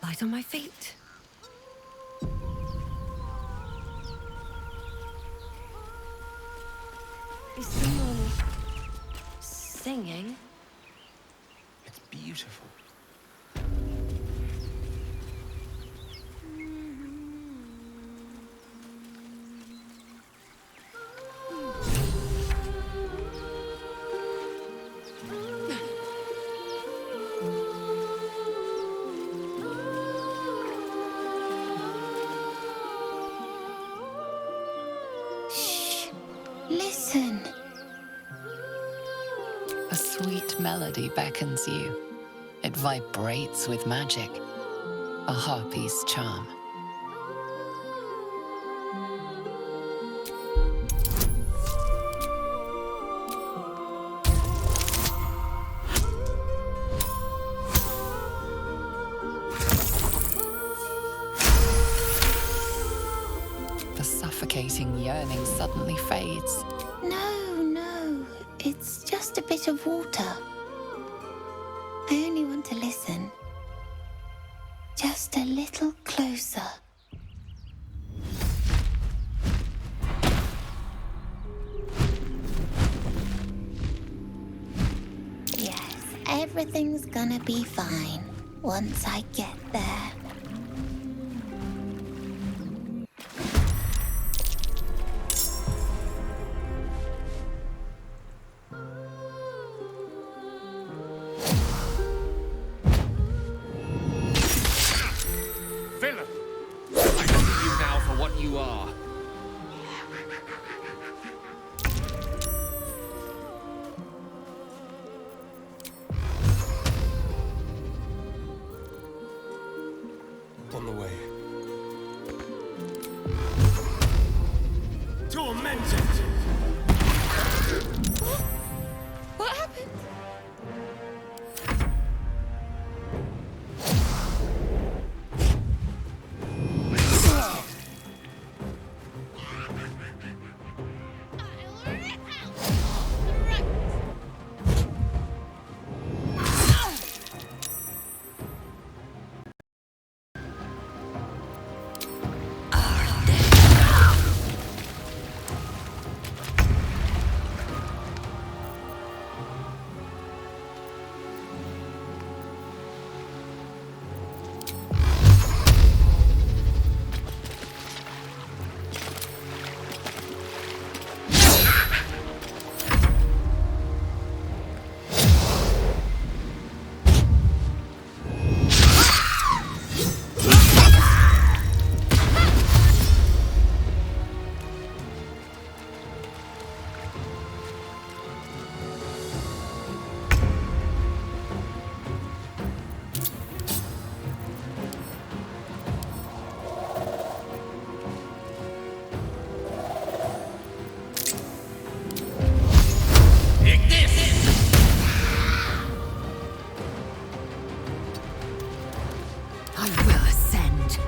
Light on my feet. Is someone singing? It's beautiful. Listen. A sweet melody beckons you. It vibrates with magic. A harpy's charm. The suffocating yearning suddenly fades. No. It's just a bit of water. I only want to listen. Just a little closer. Yes, everything's gonna be fine once I get there. Villain! I see you now for what you are. On the way. Tormented! What happened? I will ascend.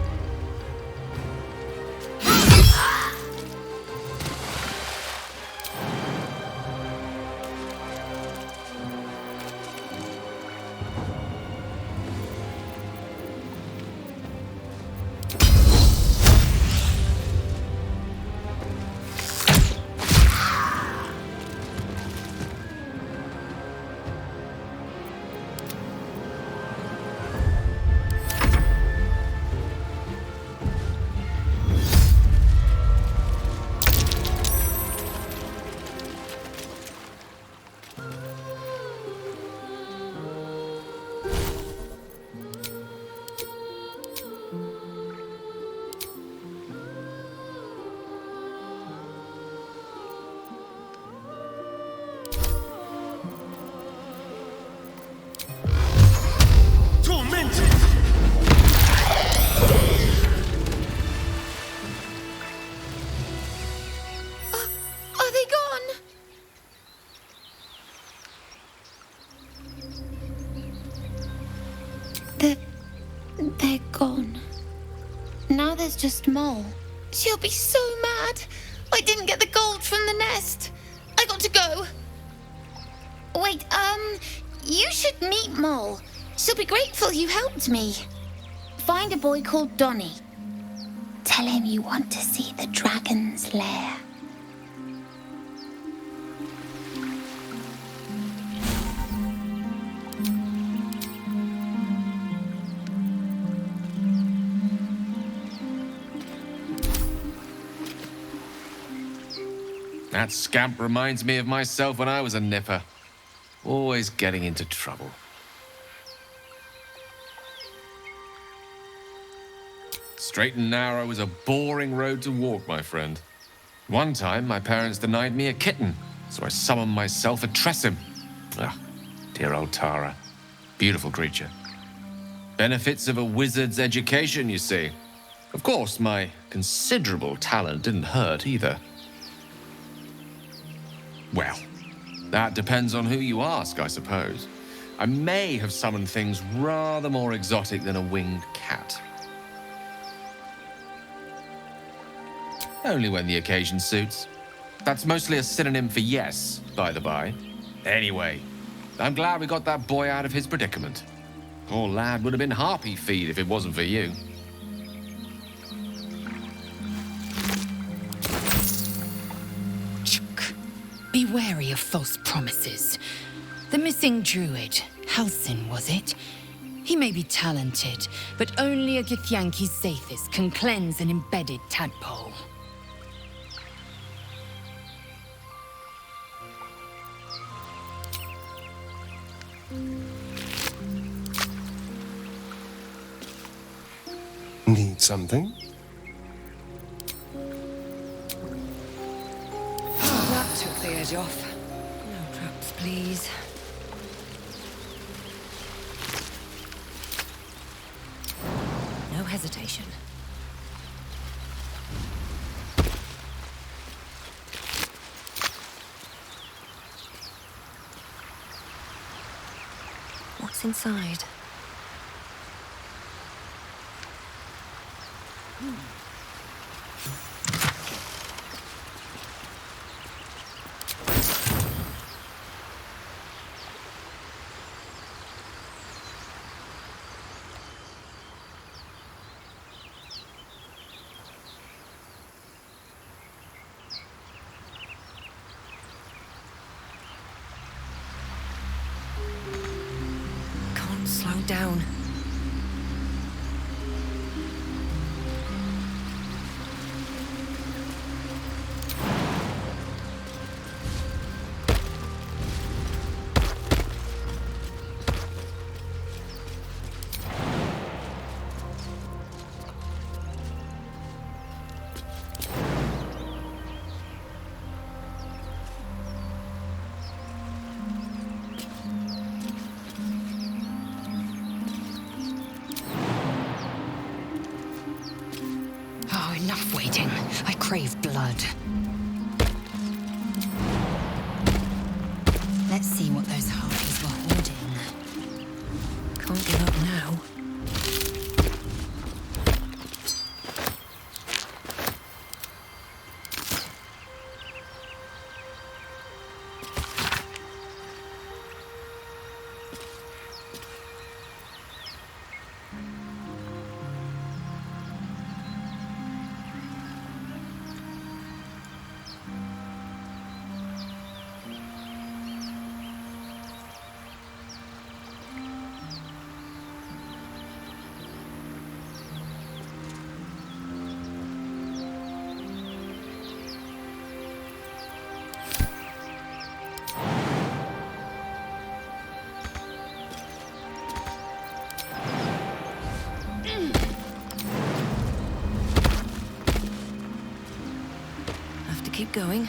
Are they gone? They're gone. Now there's just Mole. She'll be so mad. I didn't get the gold from the nest. I got to go. Wait, you should meet Mole. She'll be grateful you helped me. Find a boy called Donny. Tell him you want to see the dragon's lair. That scamp reminds me of myself when I was a nipper. Always getting into trouble. Straight and narrow is a boring road to walk, my friend. One time, my parents denied me a kitten, so I summoned myself a Tressim. Ah, dear old Tara. Beautiful creature. Benefits of a wizard's education, you see. Of course, my considerable talent didn't hurt either. Well, that depends on who you ask, I suppose. I may have summoned things rather more exotic than a winged cat. Only when the occasion suits. That's mostly a synonym for yes, by the by. Anyway, I'm glad we got that boy out of his predicament. Poor lad would have been harpy feed if it wasn't for you. Be wary of false promises. The missing druid, Halsin, was it? He may be talented, but only a Githyanki Sathis can cleanse an embedded tadpole. Need something? That took the edge off. No traps, please. No hesitation. What's inside? Can't slow down. Oh, enough waiting. I crave blood. Let's see what those harpies were hoarding. Can't give up now. Have to keep going.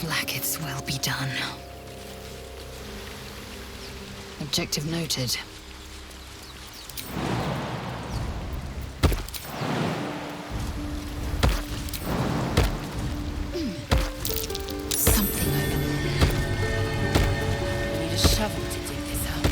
Blackett's will be done. Objective noted. Something over there. Need a shovel to dig this up.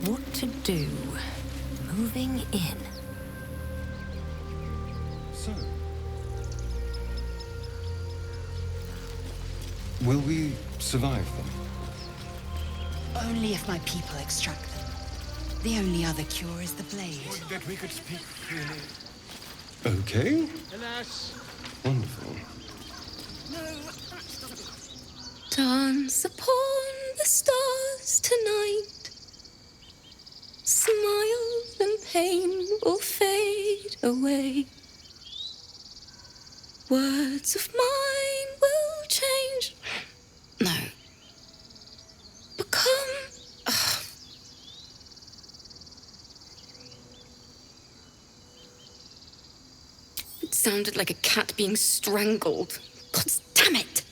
What to do? Moving in. So, will we survive them? Only if my people extract them. The only other cure is the blade. That we could speak freely. Okay. Alas. Wonderful. Dance upon the stars tonight. Smiles and pain will fade away. Words of mine will change. No. Become. Ugh. It sounded like a cat being strangled. God damn it!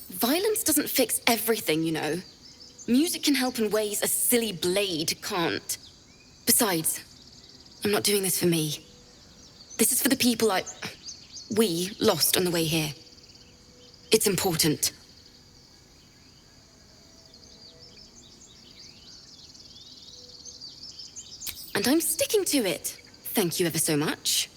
Violence doesn't fix everything, you know. Music can help in ways a silly blade can't. Besides, I'm not doing this for me. This is for the people we lost on the way here. It's important. And I'm sticking to it. Thank you ever so much.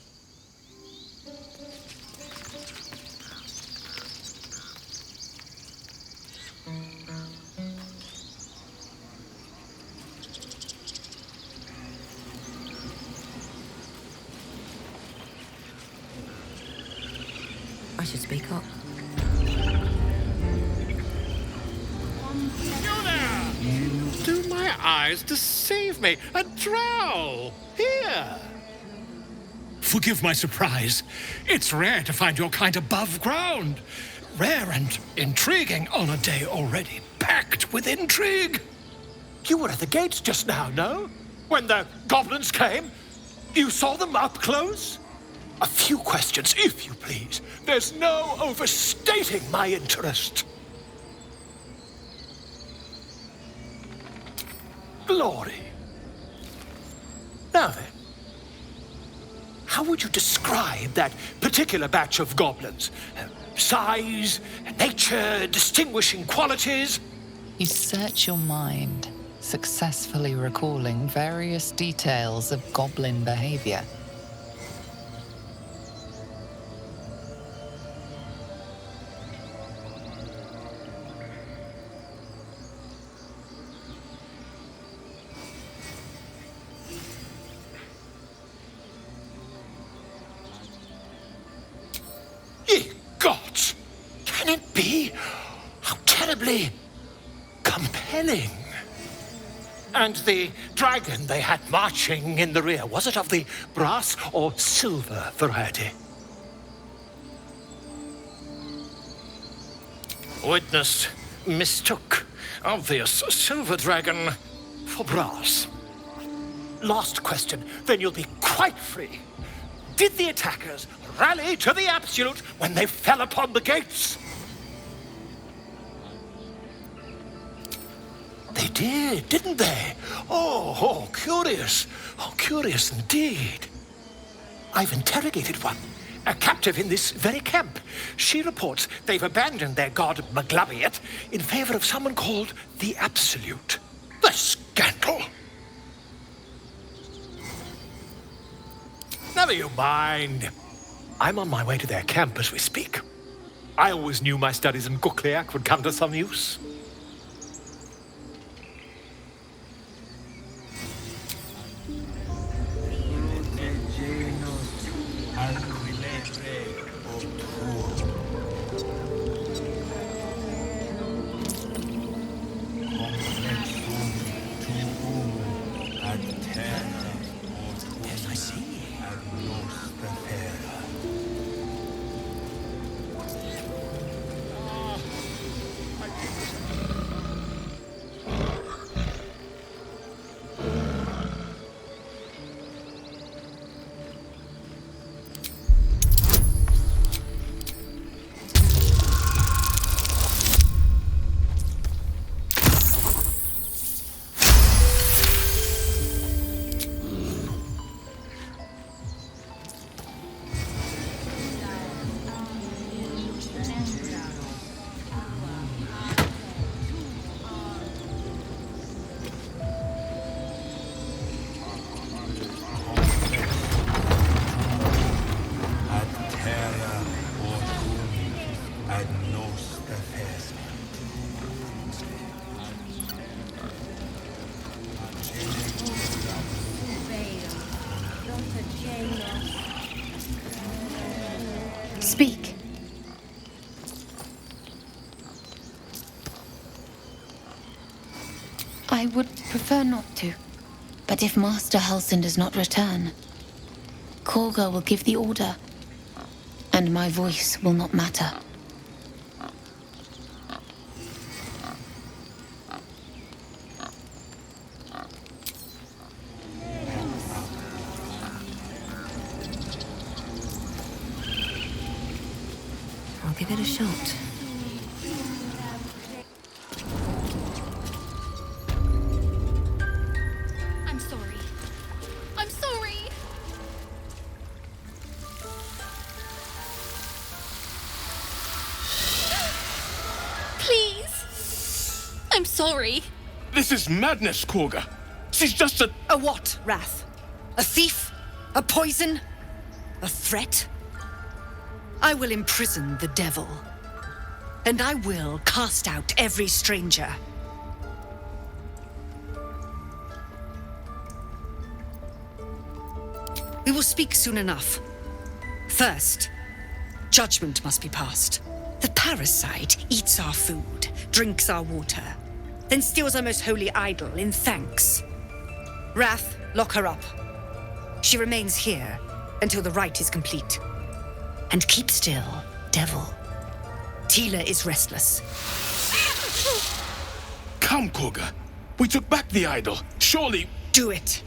I should speak up. You there! Do my eyes deceive me? A drow! Here! Forgive my surprise. It's rare to find your kind above ground. Rare and intriguing on a day already packed with intrigue. You were at the gates just now, no? When the goblins came? You saw them up close? A few questions, if you please. There's no overstating my interest. Glory. Now then, how would you describe that particular batch of goblins? Size, nature, distinguishing qualities? You search your mind, successfully recalling various details of goblin behavior. Ye gods! Can it be? How terribly compelling. And the dragon they had marching in the rear, was it of the brass or silver variety? Witness mistook obvious silver dragon for brass. Last question, then you'll be quite free. Did the attackers rally to the absolute when they fell upon the gates? They did, didn't they? Oh, curious. Oh, curious indeed. I've interrogated one, a captive in this very camp. She reports they've abandoned their god Maglabiet in favor of someone called the Absolute. The scandal! Never you mind. I'm on my way to their camp as we speak. I always knew my studies in Gukliak would come to some use. Speak. I would prefer not to. But if Master Halsin does not return, Korga will give the order, and my voice will not matter. I'll give it a shot. I'm sorry. I'm sorry. Please. I'm sorry. This is madness, Korga. She's just a... A what, Wrath? A thief? A poison? A threat? I will imprison the devil. And I will cast out every stranger. We will speak soon enough. First, judgment must be passed. The parasite eats our food, drinks our water, then steals our most holy idol in thanks. Wrath, lock her up. She remains here until the rite is complete. And keep still, devil. Tila is restless. Come, Korga. We took back the idol. Surely... Do it.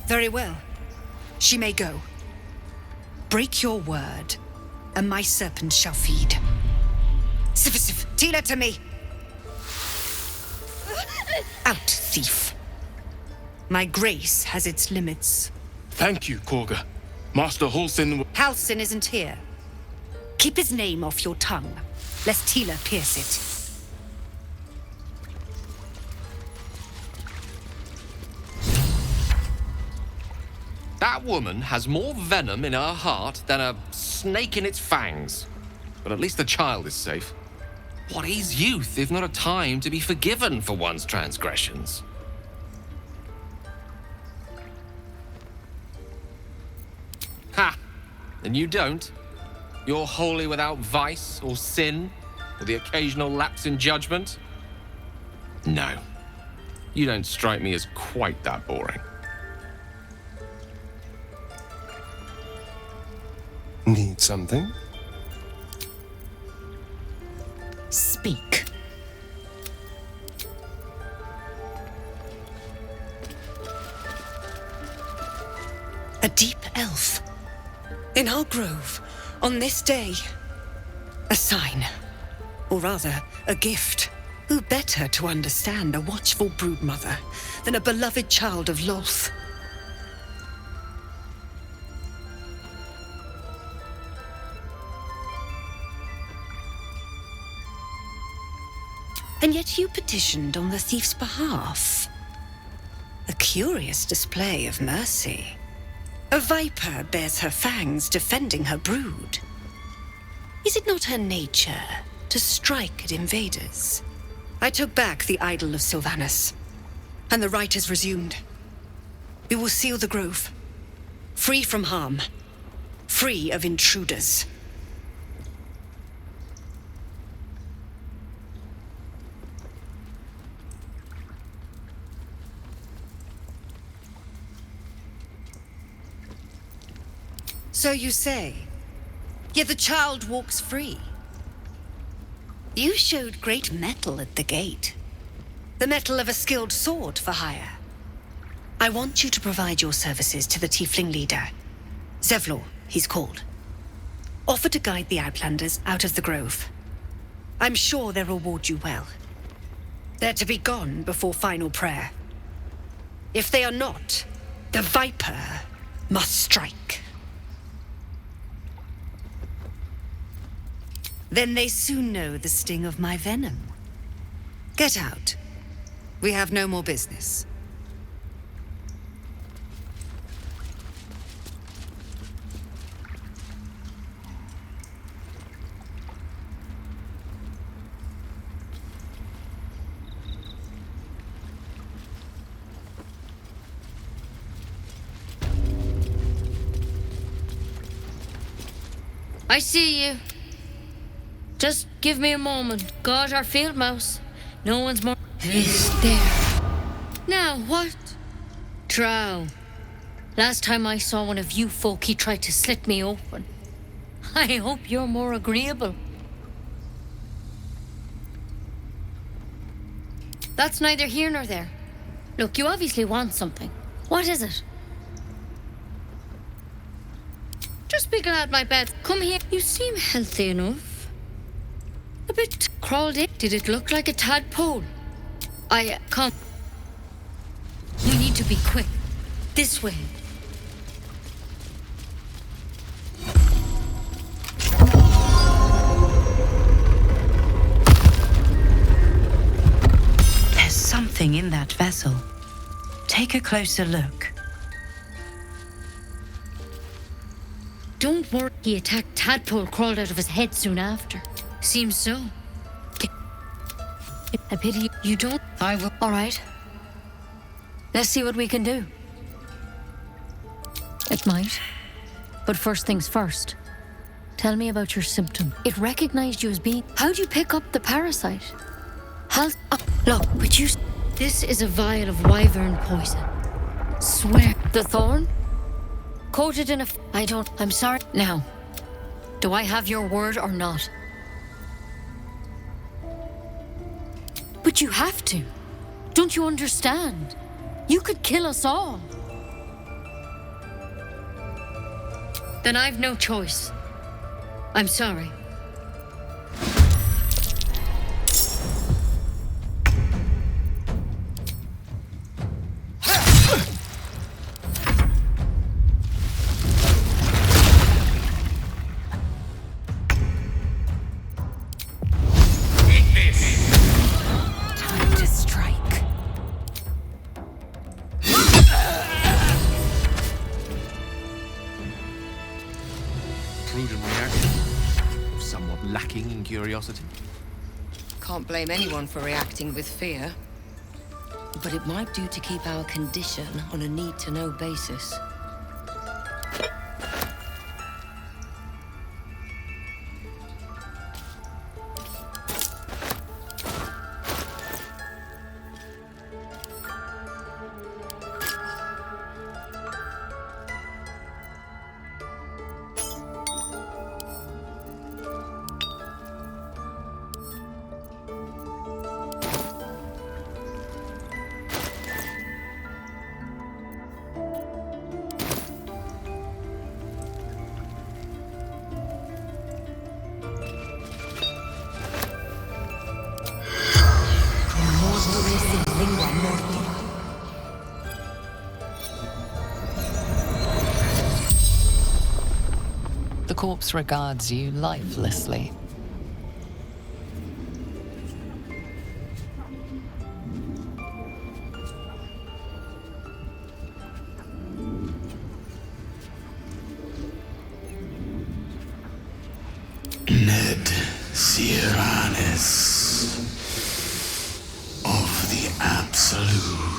Very well. She may go. Break your word, and my serpent shall feed. Sif, Tila to me! Out, thief. My grace has its limits. Thank you, Korga. Master Halsin... Halsin isn't here. Keep his name off your tongue, lest Tila pierce it. That woman has more venom in her heart than a snake in its fangs. But at least the child is safe. What is youth if not a time to be forgiven for one's transgressions? Ha! And you don't? You're wholly without vice or sin, or the occasional lapse in judgment? No. You don't strike me as quite that boring. Need something? Speak. A deep elf. In our grove, on this day. A sign. Or rather, a gift. Who better to understand a watchful broodmother than a beloved child of Lolth? And yet you petitioned on the thief's behalf. A curious display of mercy. A viper bears her fangs defending her brood. Is it not her nature to strike at invaders? I took back the idol of Sylvanus, and the rite is resumed. We will seal the grove, free from harm, free of intruders. So you say, yet the child walks free. You showed great mettle at the gate. The mettle of a skilled sword for hire. I want you to provide your services to the tiefling leader. Zevlor, he's called. Offer to guide the Outlanders out of the grove. I'm sure they'll reward you well. They're to be gone before final prayer. If they are not, the Viper must strike. Then they soon know the sting of my venom. Get out. We have no more business. I see you. Just give me a moment. Got our field mouse. No one's more. Is there. Now what? Drow. Last time I saw one of you folk, he tried to slit me open. I hope you're more agreeable. That's neither here nor there. Look, you obviously want something. What is it? Just be glad my bed. Come here. You seem healthy enough. A bit crawled in. Did it look like a tadpole? Come. We need to be quick. This way. There's something in that vessel. Take a closer look. Don't worry. He attacked tadpole crawled out of his head soon after. Seems so. I pity you don't. I will. All right. Let's see what we can do. It might. But first things first. Tell me about your symptom. It recognized you as being... How'd you pick up the parasite? Look, but you... This is a vial of wyvern poison. Swear. The thorn? Coated in a... I'm sorry. Now, do I have your word or not? But you have to. Don't you understand? You could kill us all. Then I've no choice. I'm sorry. Prudent reaction. Somewhat lacking in curiosity. Can't blame anyone for reacting with fear. But it might do to keep our condition on a need-to-know basis. corpse regards you lifelessly. Ned Siranis of the Absolute.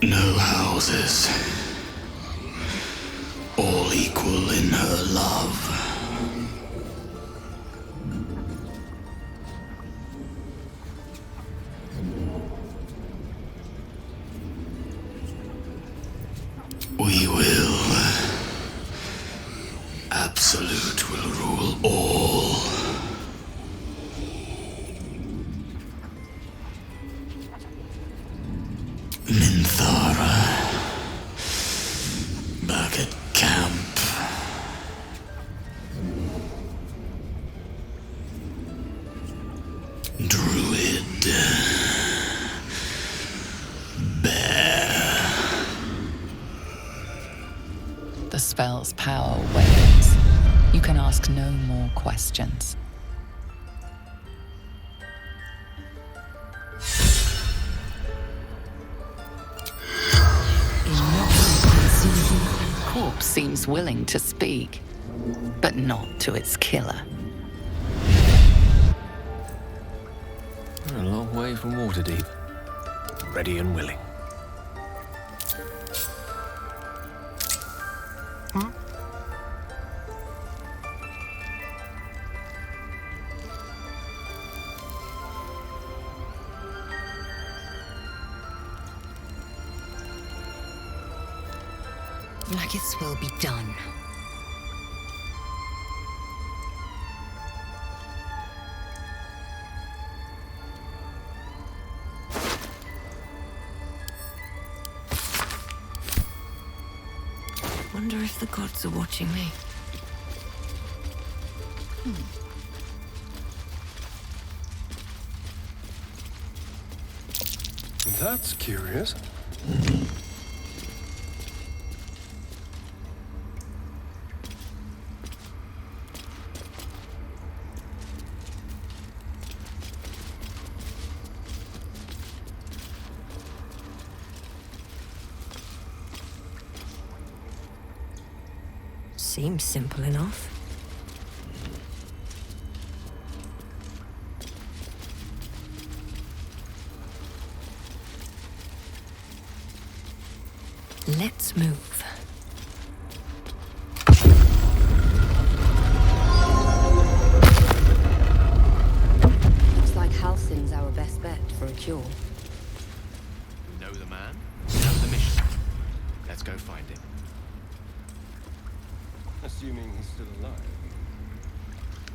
No houses, all equal in her love. We will. Absolute will rule all. Minthara. Back at camp. Druid. Bear. The spell's power wanes. You can ask no more questions. Corpse seems willing to speak, but not to its killer. We're a long way from Waterdeep. Ready and willing. Blackest will be done. Wonder if the gods are watching me. That's curious. Seems simple enough. Let's move. Looks like Halsin's our best bet for a cure. Know the man, know the mission. Let's go find him. Assuming he's still alive.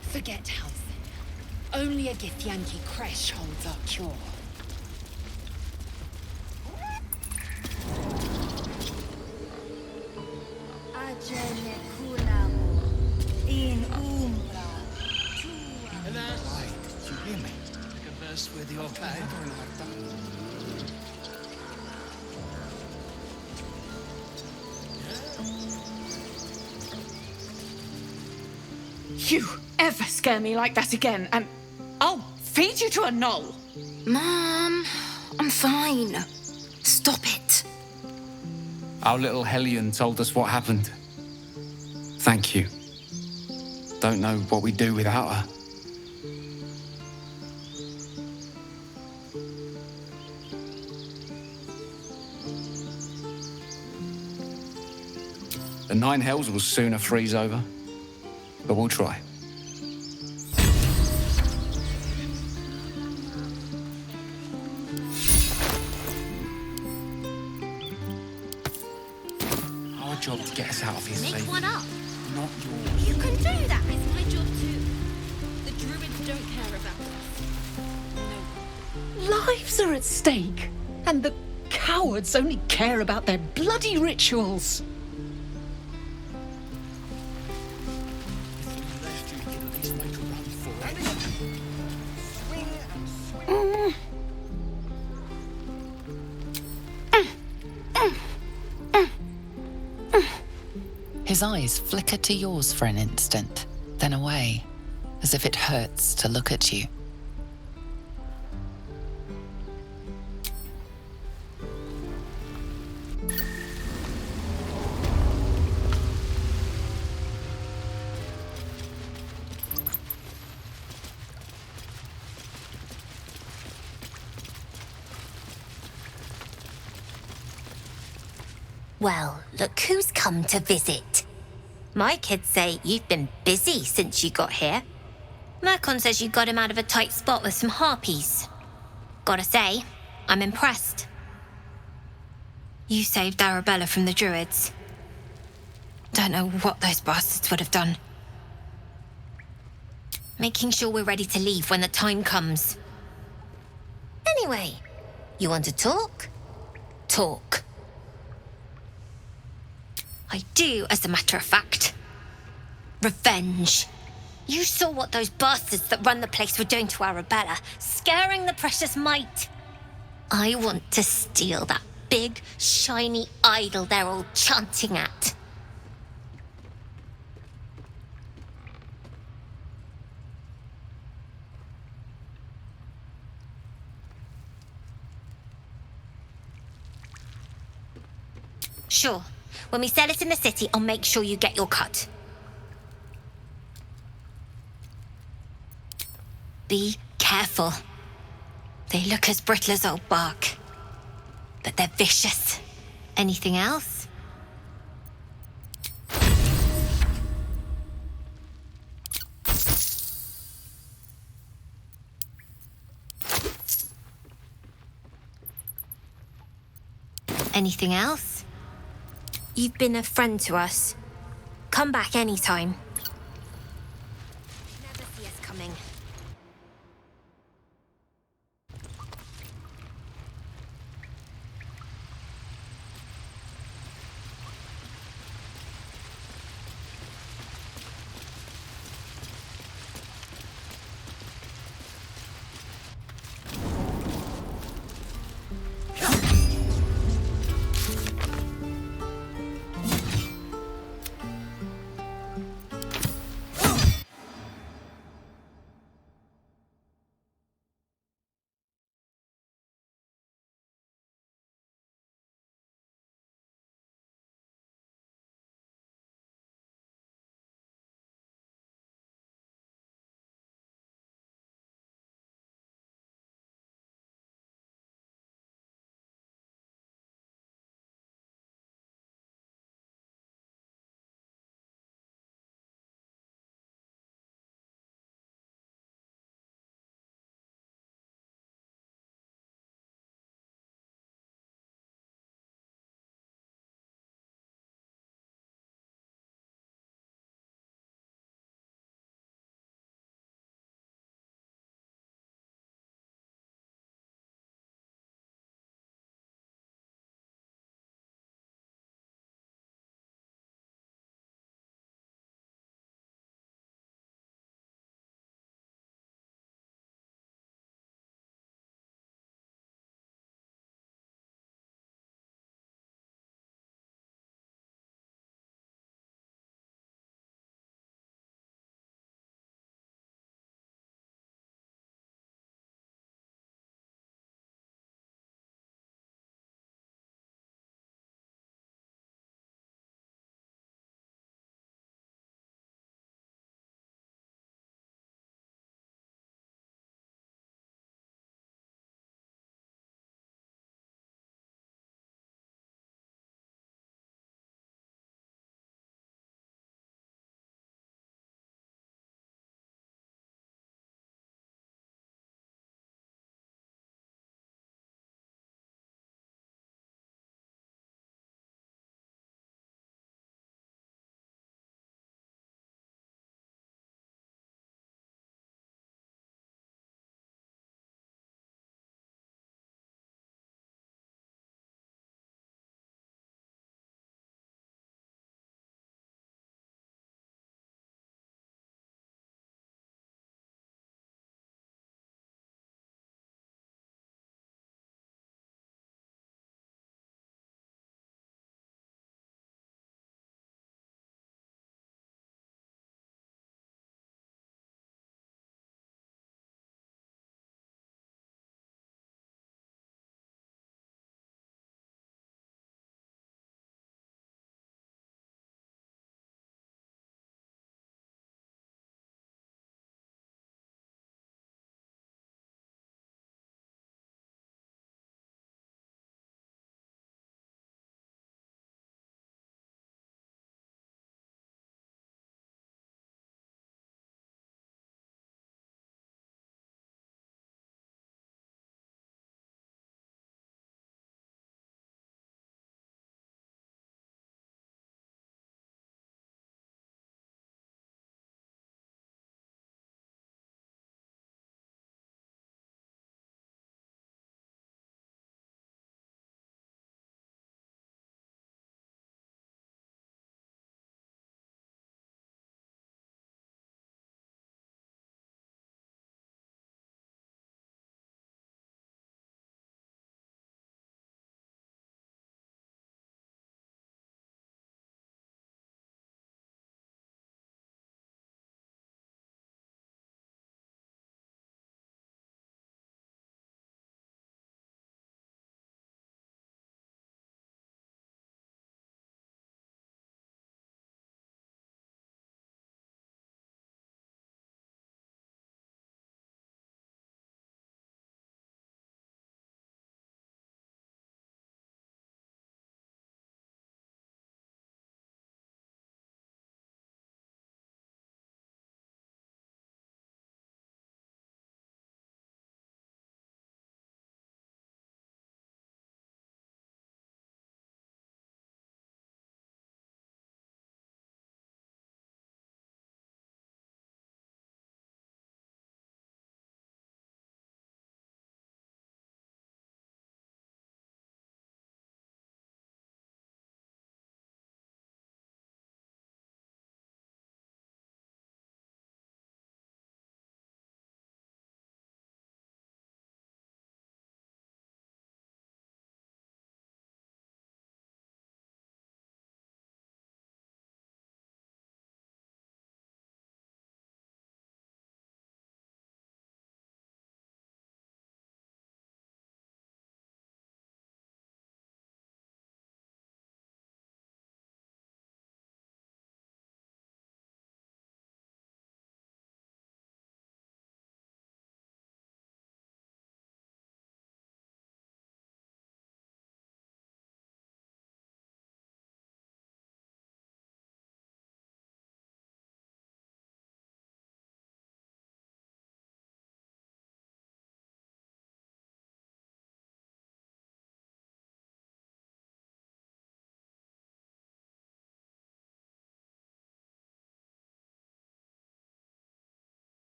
Forget Halsin. Only a Githyanki Kresh holds our cure. Did you hear me? Converse with your guide. You ever scare me like that again, and I'll feed you to a knoll. Mom, I'm fine. Stop it. Our little Hellion told us what happened. Thank you. Don't know what we'd do without her. The Nine Hells will sooner freeze over, but we'll try. Our job to get us out of here Make safely. one up. Not yours. You can do that. It's my job too. The druids don't care about us. No. Lives are at stake, and the cowards only care about their bloody rituals. If we left, you could at least make a run His eyes flicker to yours for an instant, then away, as if it hurts to look at you. Well, look who's come to visit. My kids say you've been busy since you got here. Mercon says you got him out of a tight spot with some harpies. Gotta say, I'm impressed. You saved Arabella from the Druids. Don't know what those bastards would have done. Making sure we're ready to leave when the time comes. Anyway, you want to talk? Talk. I do, as a matter of fact. Revenge. You saw what those bastards that run the place were doing to Arabella, scaring the precious mite. I want to steal that big, shiny idol they're all chanting at. Sure. When we sell it in the city, I'll make sure you get your cut. Be careful. They look as brittle as old bark, but they're vicious. Anything else? Anything else? You've been a friend to us. Come back anytime. Never see us coming.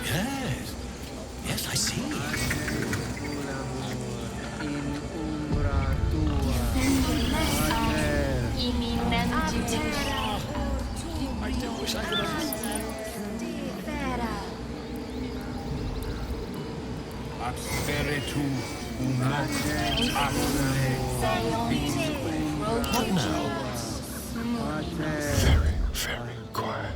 Yes. Yes, I see. I do wish I could understand. What now? Very, very quiet.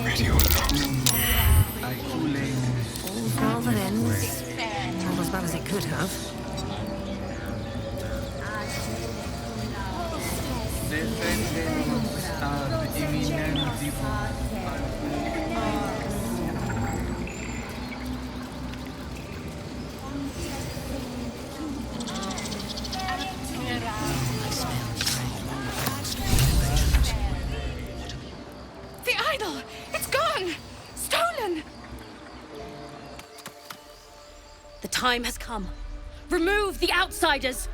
Radio Rather ends. Not as bad as it could have. The idol! It's gone! Stolen! The time has come. Remove the outsiders!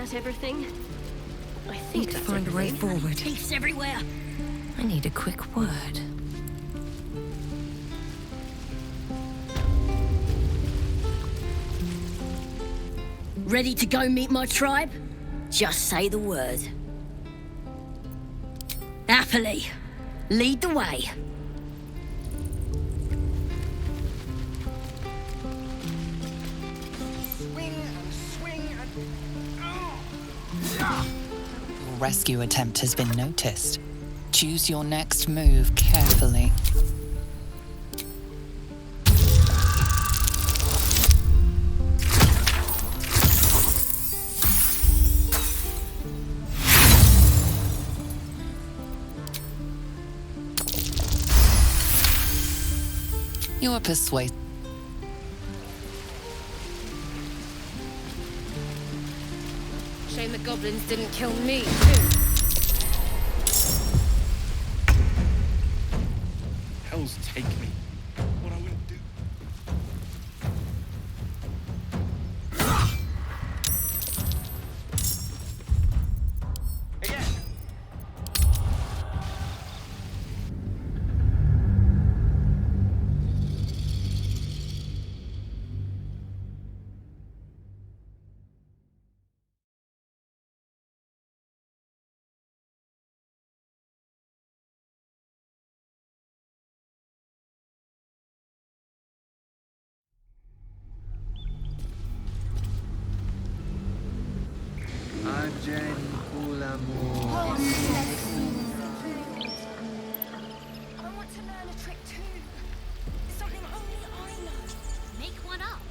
that everything? I Need think to that's find a way everything. forward. Thieves everywhere. I need a quick word. Ready to go meet my tribe? Just say the word. Happily. Lead the way. Your rescue attempt has been noticed. Choose your next move carefully. You are persuasive. Shame the goblins didn't kill me, too. Hells take me. What I will do. Agen Kulamur. I want to learn a trick too. Something only I know. Make one up.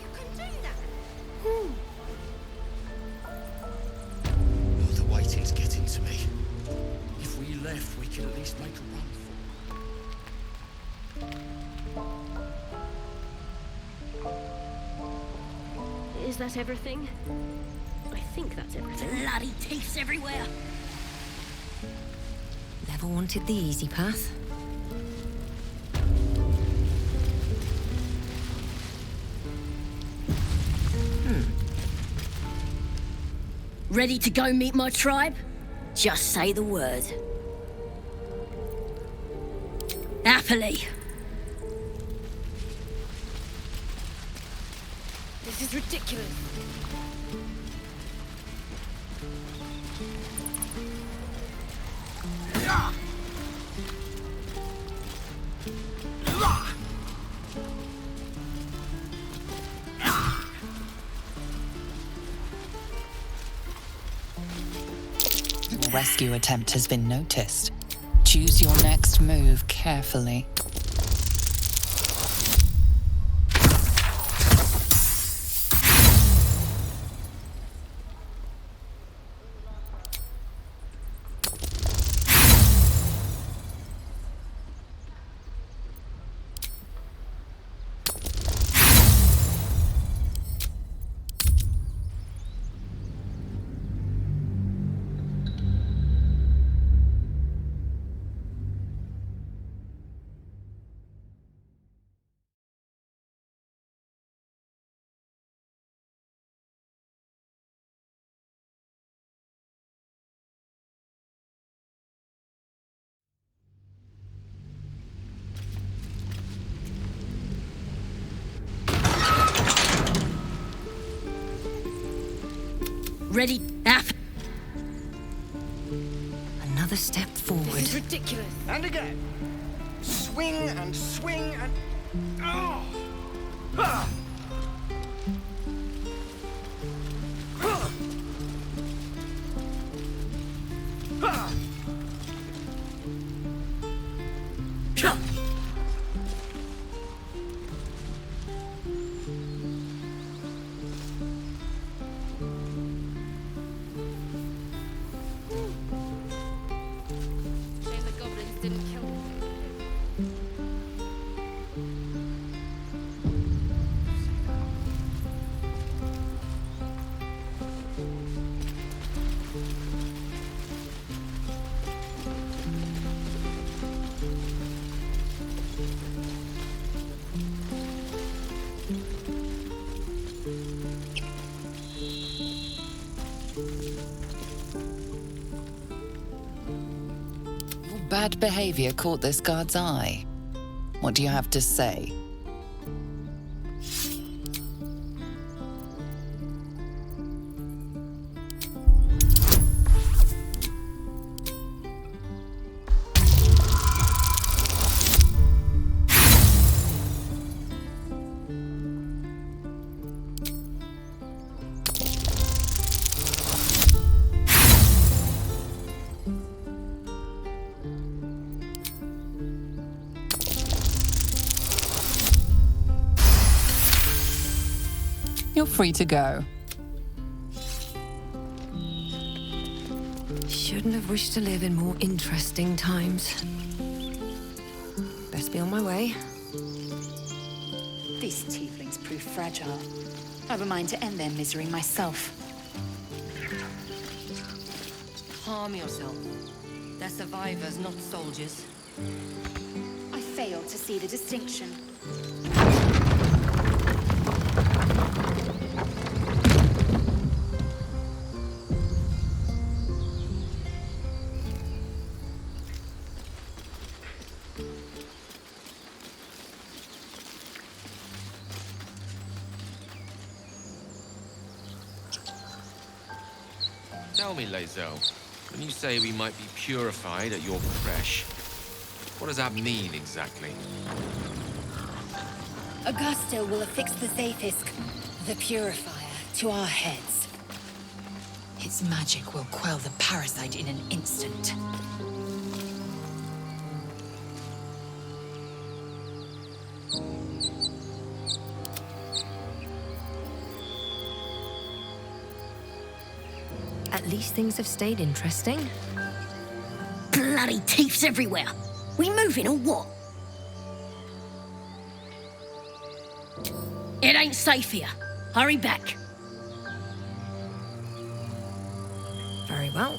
You can do that. Oh, the waiting's getting to me. If we left, we can at least make a run for it. Is that everything? I think that's everything. Bloody thieves everywhere. Never wanted the easy path. Ready to go meet my tribe? Just say the word. Happily. This is ridiculous. Your rescue attempt has been noticed. Choose your next move carefully. Ready? App. Another step forward. This is ridiculous. And again. Swing and swing and... Oh! Ah! Ah! Ah! Shame the goblins didn't kill me. Your bad behavior caught this guard's eye. What do you have to say? You're free to go. Shouldn't have wished to live in more interesting times. Best be on my way. These tieflings prove fragile. I've a mind to end their misery myself. Harm yourself. They're survivors, not soldiers. I fail to see the distinction. Tell me, Lae'zel, when you say we might be purified at your creche, what does that mean exactly? Augusta will affix the Zafisk, the Purifier, to our heads. Its magic will quell the parasite in an instant. At least things have stayed interesting. Bloody thieves everywhere. We moving or what? It ain't safe here. Hurry back. Very well.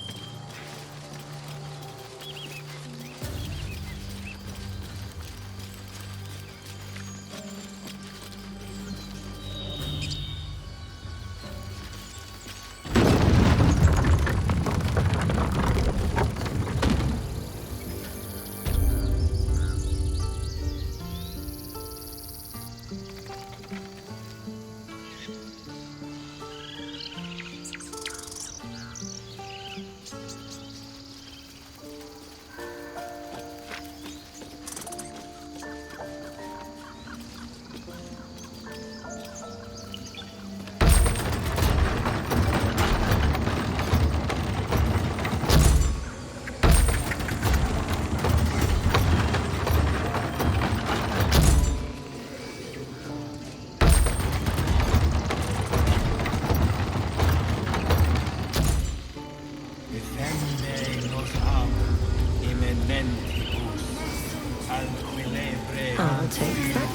I'll take that.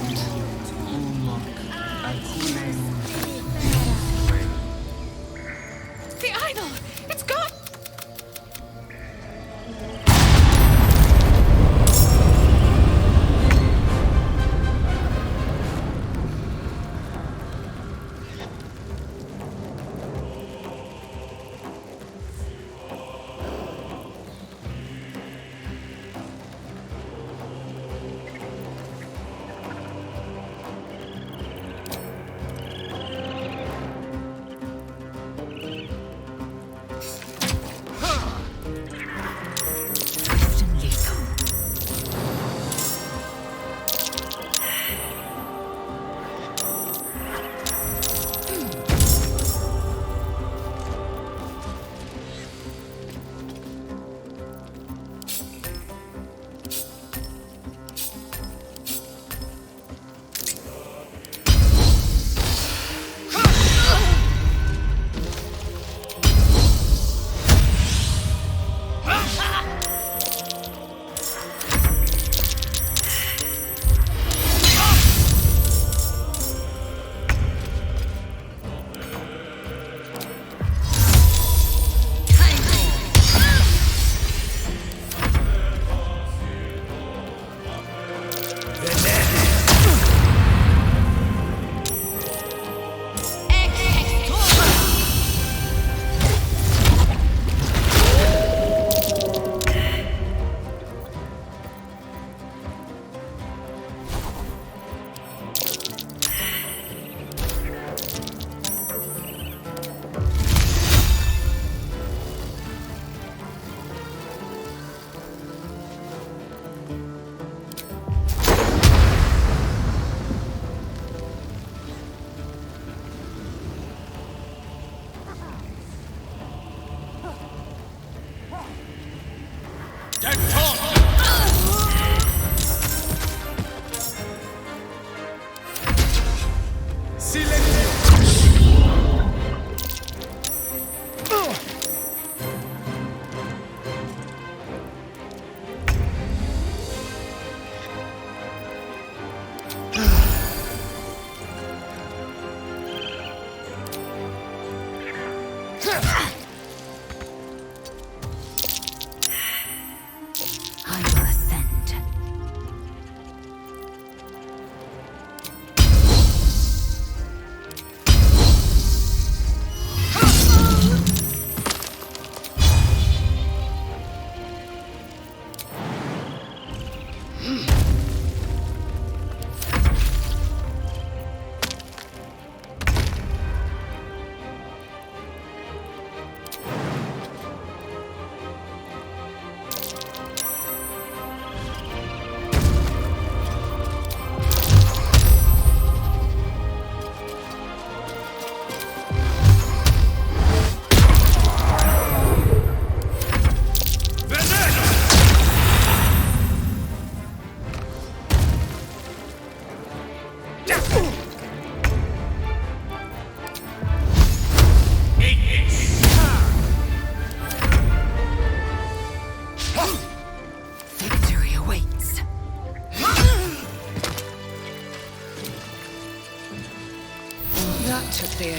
The idol! It's gone!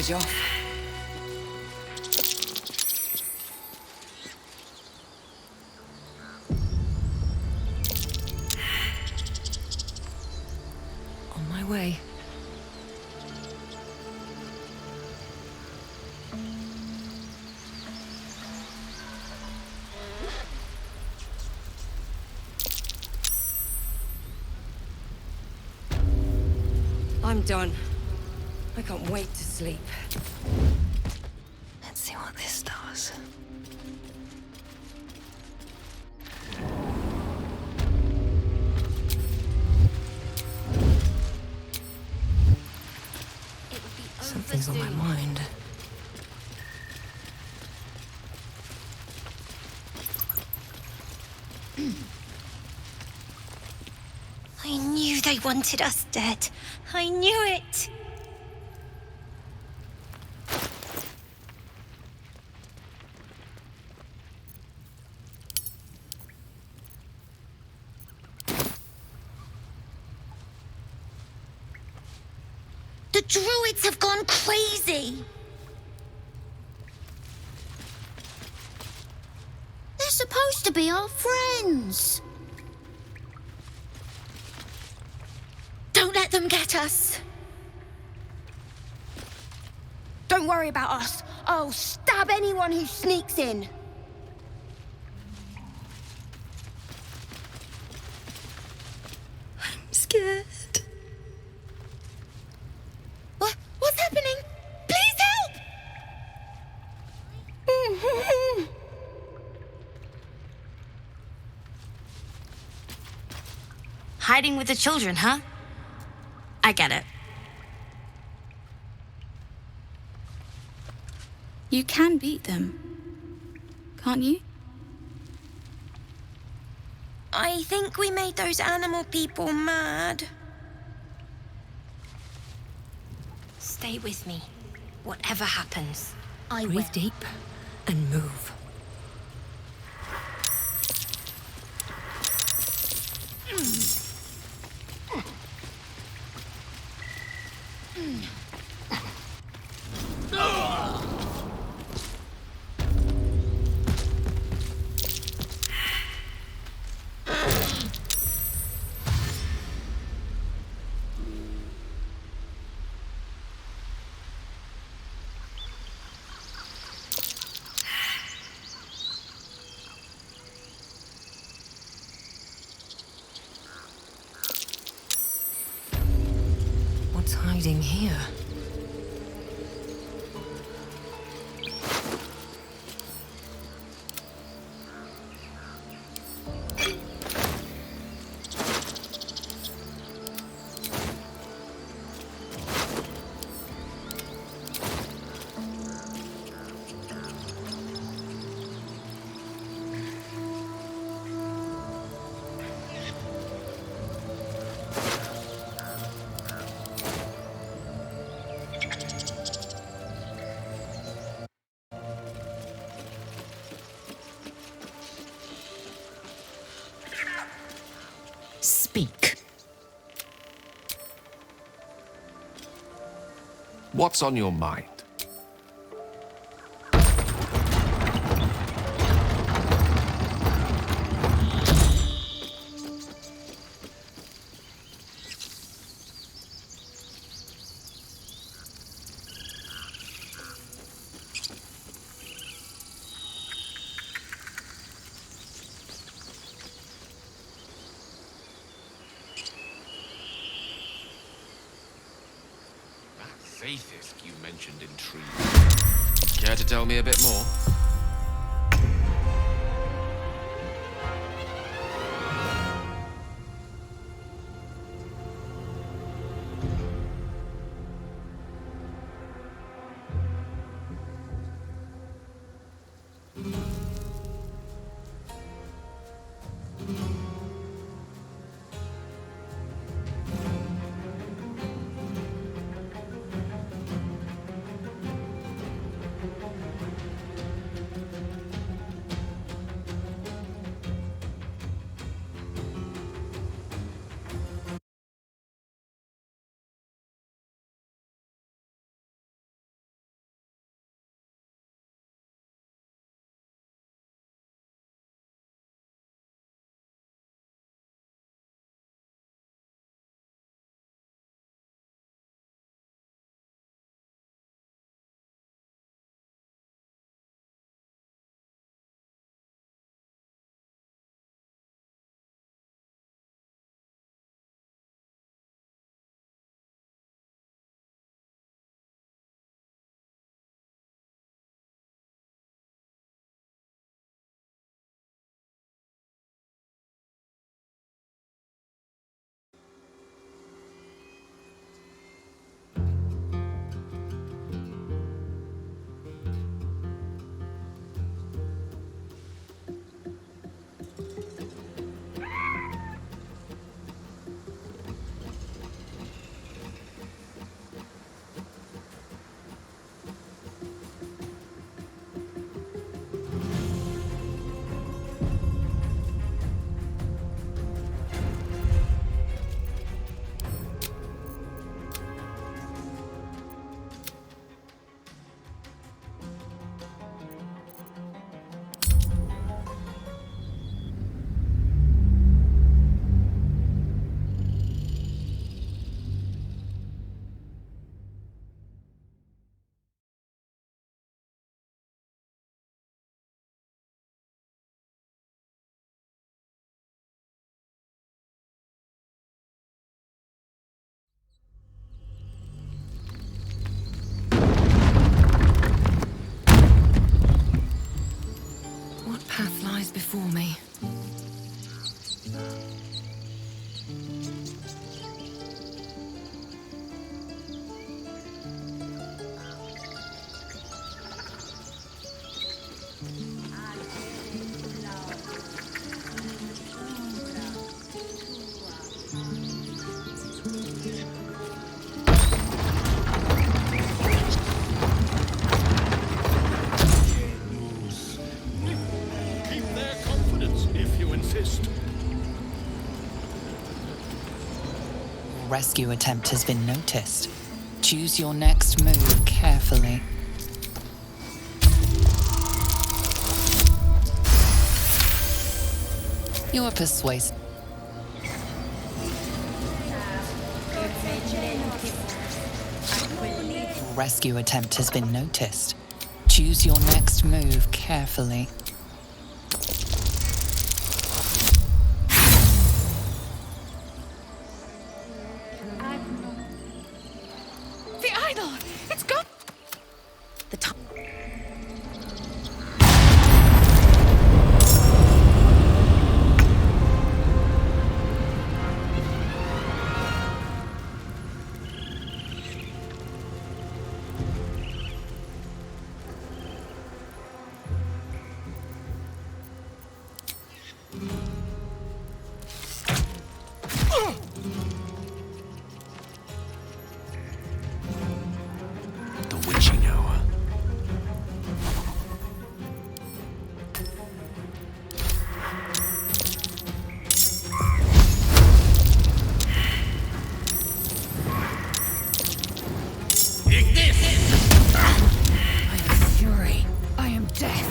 edge off. On my way. I'm done. I can't wait to sleep. Let's see what this does. Something's on my mind. I knew they wanted us dead. I knew it. The druids have gone crazy. They're supposed to be our friends. Don't let them get us. Don't worry about us. I'll stab anyone who sneaks in. I'm scared. What's happening? Please help! Hiding with the children, huh? I get it. You can beat them, can't you? I think we made those animal people mad. Stay with me, whatever happens. I will. Breathe deep and move. What's hiding here? Speak. What's on your mind? Faithisk you mentioned intrigued. Care to tell me a bit more? lies before me. Keep their confidence if you insist. Rescue attempt has been noticed. Choose your next move carefully. You are persuasive. Rescue attempt has been noticed. Choose your next move carefully. The idol! It's gone! The time. The witching hour. I am fury. I am death.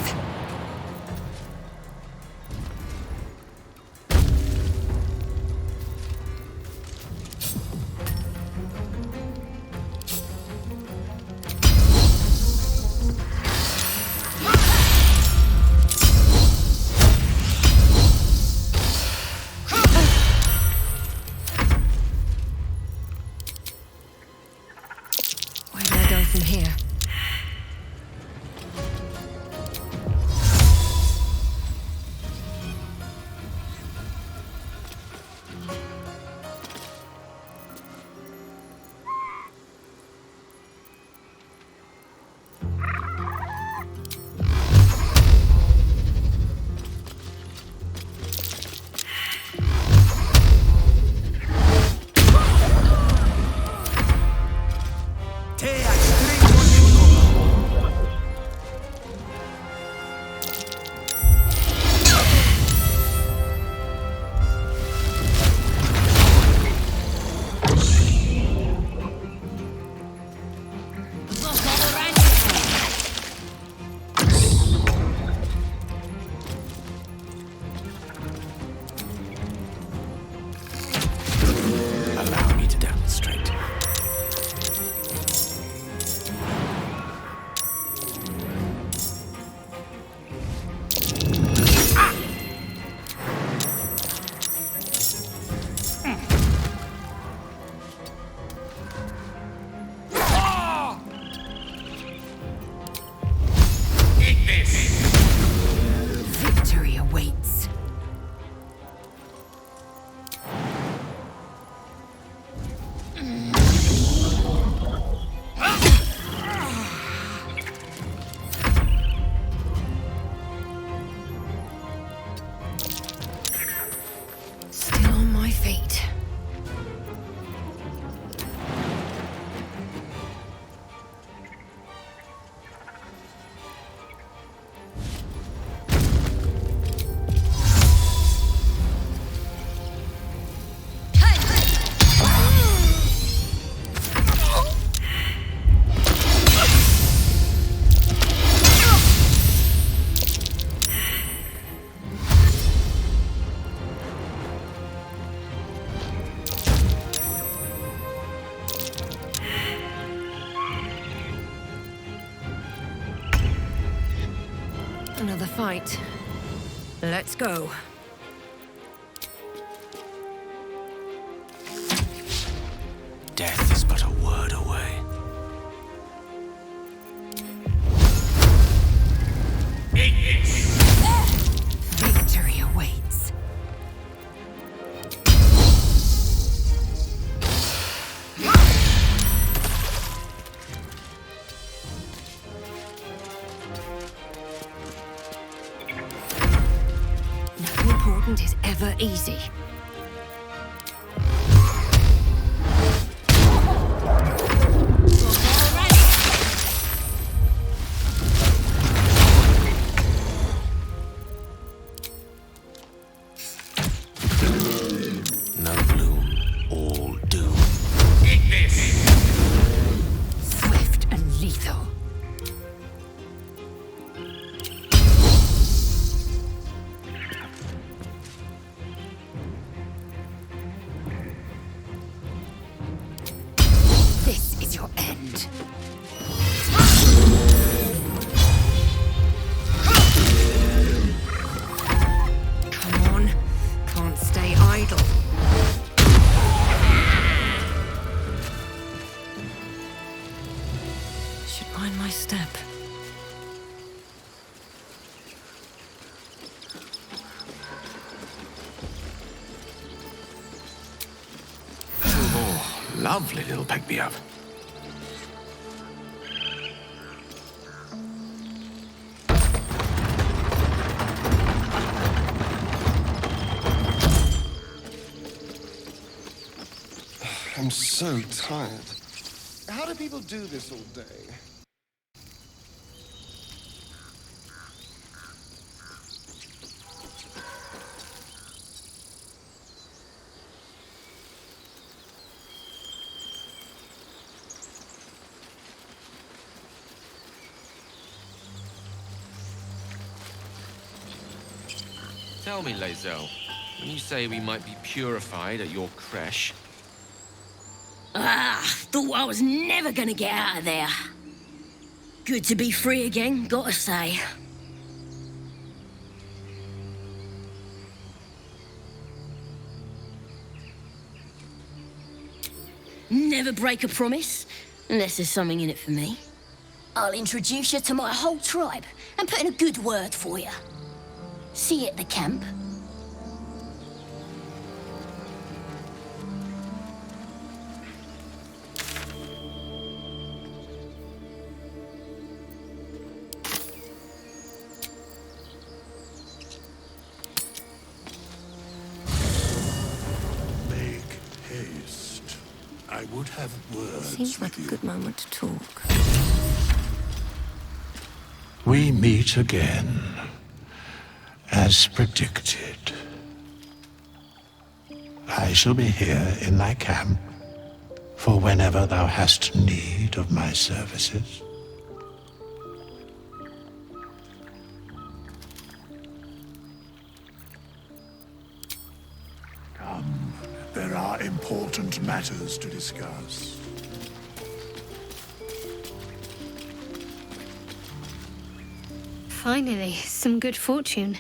Where do I go from here? Allow me to demonstrate. Victory awaits. Still on my feet. Another fight. Let's go. Death is but a word away. end is ever easy. No bloom, all doom. Swift and lethal. This is your end. Come on. Can't stay idle. Should mind my step. Oh, lovely little pick-me-up. I'm so tired. How do people do this all day? Tell me, Lae'zel, when you say we might be purified at your creche, Thought I was never gonna get out of there. Good to be free again, gotta say. Never break a promise, unless there's something in it for me. I'll introduce you to my whole tribe and put in a good word for you. See you at the camp. Make haste. I would have words Seems like with a you. good moment to talk. We meet again, as predicted. I shall be here in thy camp for whenever thou hast need of my services. Come, there are important matters to discuss. Finally, some good fortune.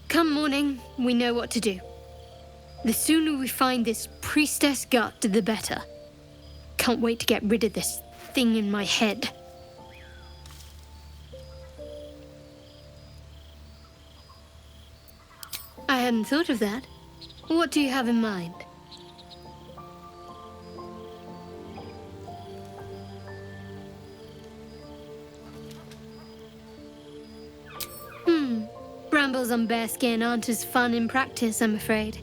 Come morning, we know what to do. The sooner we find this priestess gut, the better. Can't wait to get rid of this thing in my head. I hadn't thought of that. What do you have in mind? Brambles on bearskin aren't as fun in practice, I'm afraid.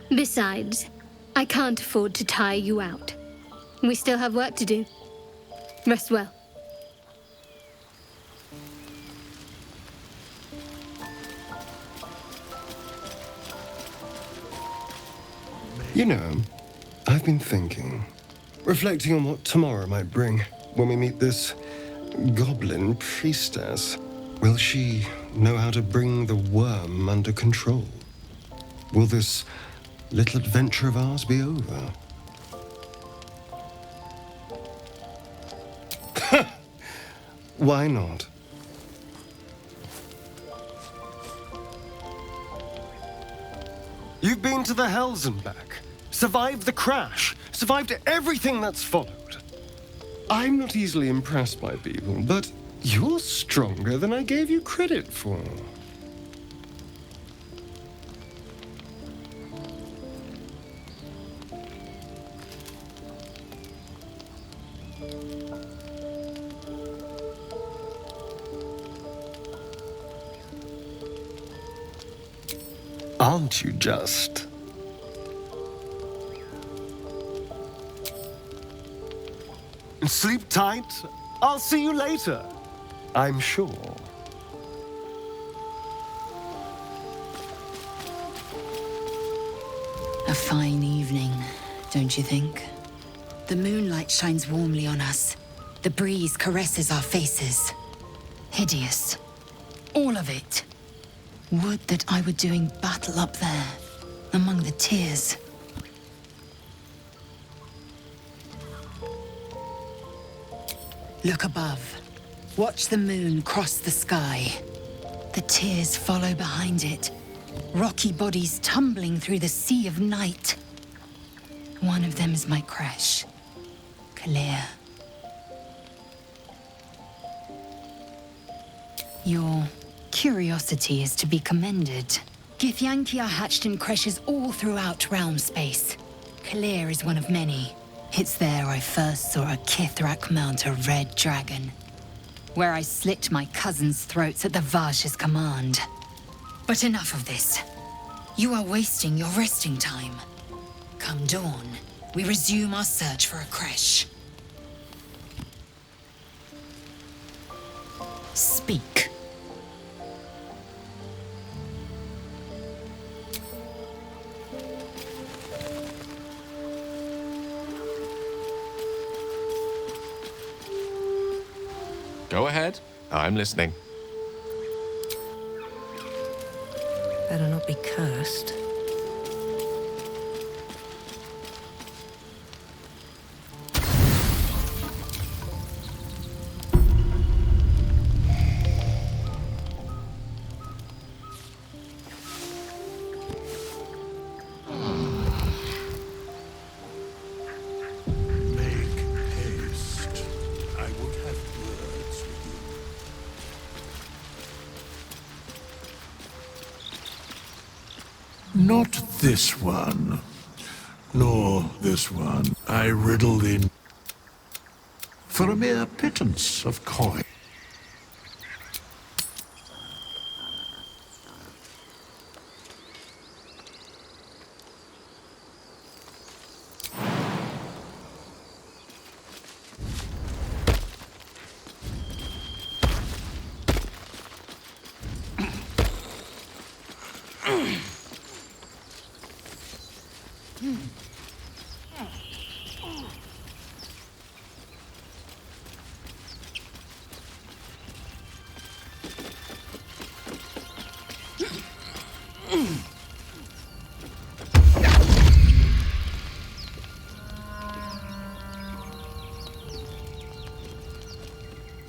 Besides, I can't afford to tire you out. We still have work to do. Rest well. You know, I've been thinking, reflecting on what tomorrow might bring when we meet this goblin priestess. Will she know how to bring the worm under control? Will this little adventure of ours be over? Why not? You've been to the Hells and back, survived the crash, survived everything that's followed. I'm not easily impressed by people, but you're stronger than I gave you credit for. Aren't you just? Sleep tight. I'll see you later. I'm sure. A fine evening, don't you think? The moonlight shines warmly on us. The breeze caresses our faces. Hideous. All of it. Would that I were doing battle up there, among the tears. Look above. Watch the moon cross the sky. The tears follow behind it. Rocky bodies tumbling through the sea of night. One of them is my crash. Clear. Your curiosity is to be commended. Githyanki are hatched in creches all throughout realm space. Clear is one of many. It's there I first saw a Kithrak mount a red dragon, where I slit my cousins' throats at the Vaj's command. But enough of this. You are wasting your resting time. Come dawn, we resume our search for a creche. Speak. Go ahead. I'm listening. Better not be cursed. Not this one, nor this one. I riddled in for a mere pittance of coin.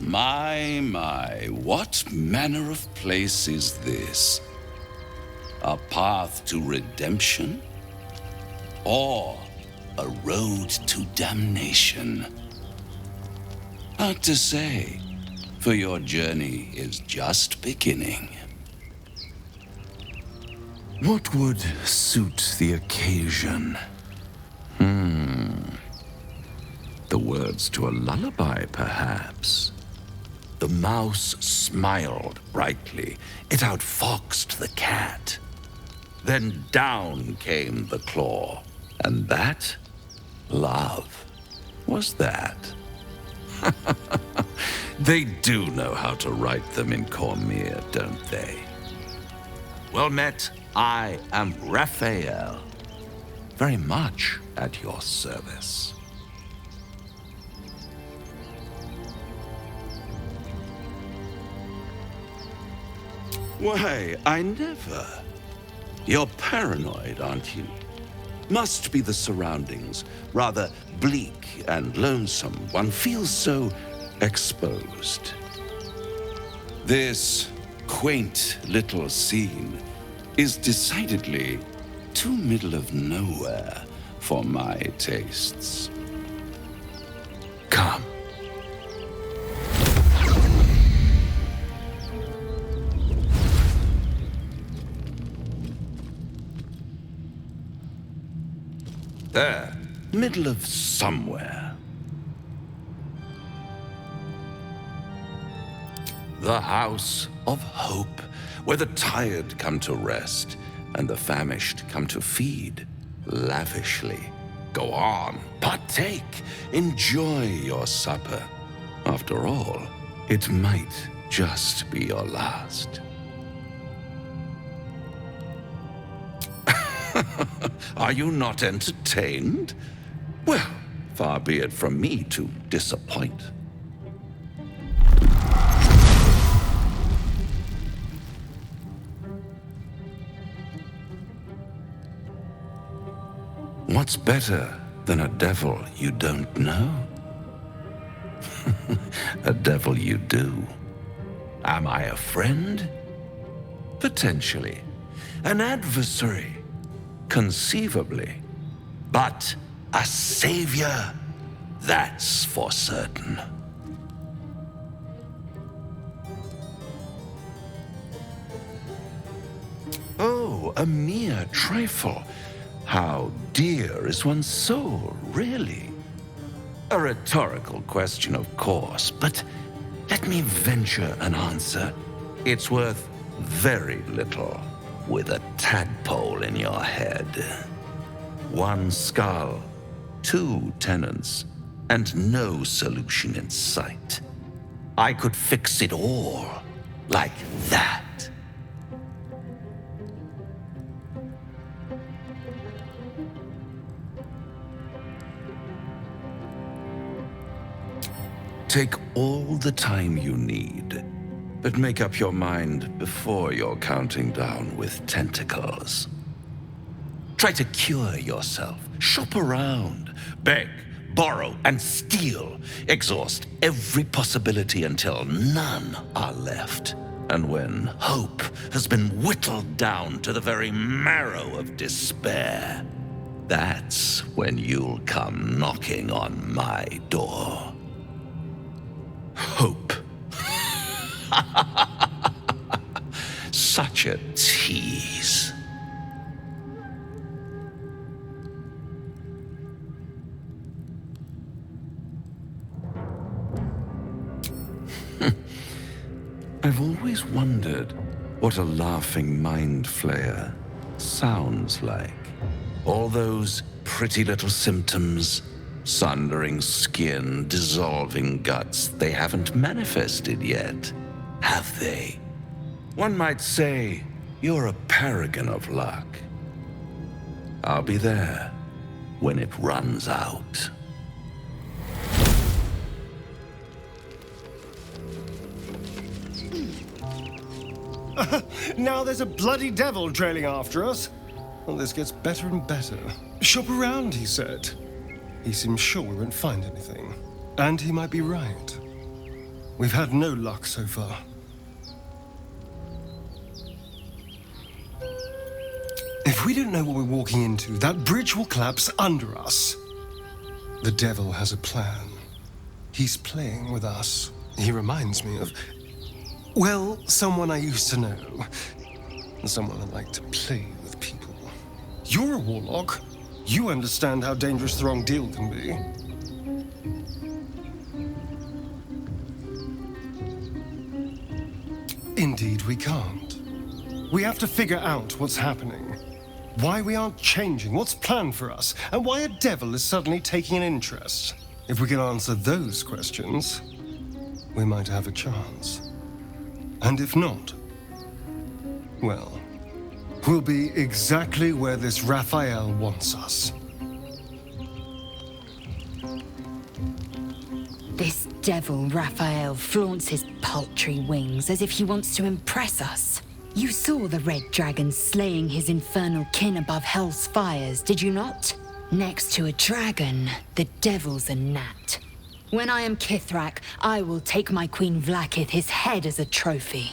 My, what manner of place is this? A path to redemption? Or a road to damnation? Hard to say, for your journey is just beginning. What would suit the occasion? The words to a lullaby, perhaps. The mouse smiled brightly. It outfoxed the cat. Then down came the claw. And that? Love. Was that? They do know how to write them in Cormyr, don't they? Well met. I am Raphael. Very much at your service. Why, I never. You're paranoid, aren't you? Must be the surroundings. Rather bleak and lonesome. One feels so exposed. This quaint little scene is decidedly too middle of nowhere for my tastes. Come. There, middle of somewhere. The House of Hope, where the tired come to rest, and the famished come to feed lavishly. Go on, partake, enjoy your supper. After all, it might just be your last. Are you not entertained? Well, far be it from me to disappoint. What's better than a devil you don't know? A devil you do. Am I a friend? Potentially. An adversary? Conceivably. But a savior? That's for certain. Oh, a mere trifle. How dear is one's soul, really? A rhetorical question, of course, but let me venture an answer. It's worth very little with a tadpole in your head. One skull, 2 tenants, and no solution in sight. I could fix it all like that. Take all the time you need, but make up your mind before you're counting down with tentacles. Try to cure yourself. Shop around. Beg, borrow, and steal. Exhaust every possibility until none are left. And when hope has been whittled down to the very marrow of despair, that's when you'll come knocking on my door. Hope. Such a tease. I've always wondered what a laughing mind flayer sounds like. All those pretty little symptoms, sundering skin, dissolving guts, they haven't manifested yet, have they? One might say you're a paragon of luck. I'll be there when it runs out. Now there's a bloody devil trailing after us. Well, this gets better and better. Shop around, he said. He seems sure we won't find anything. And he might be right. We've had no luck so far. If we don't know what we're walking into, that bridge will collapse under us. The devil has a plan. He's playing with us. He reminds me of, well, someone I used to know. Someone that liked to play with people. You're a warlock. You understand how dangerous the wrong deal can be. Indeed, we can't. We have to figure out what's happening. Why we aren't changing, what's planned for us, and why a devil is suddenly taking an interest. If we can answer those questions, we might have a chance. And if not, well, we'll be exactly where this Raphael wants us. This devil Raphael flaunts his paltry wings as if he wants to impress us. You saw the red dragon slaying his infernal kin above hell's fires, did you not? Next to a dragon, the devil's a gnat. When I am Kithrak, I will take my Queen Vlaakith his head as a trophy.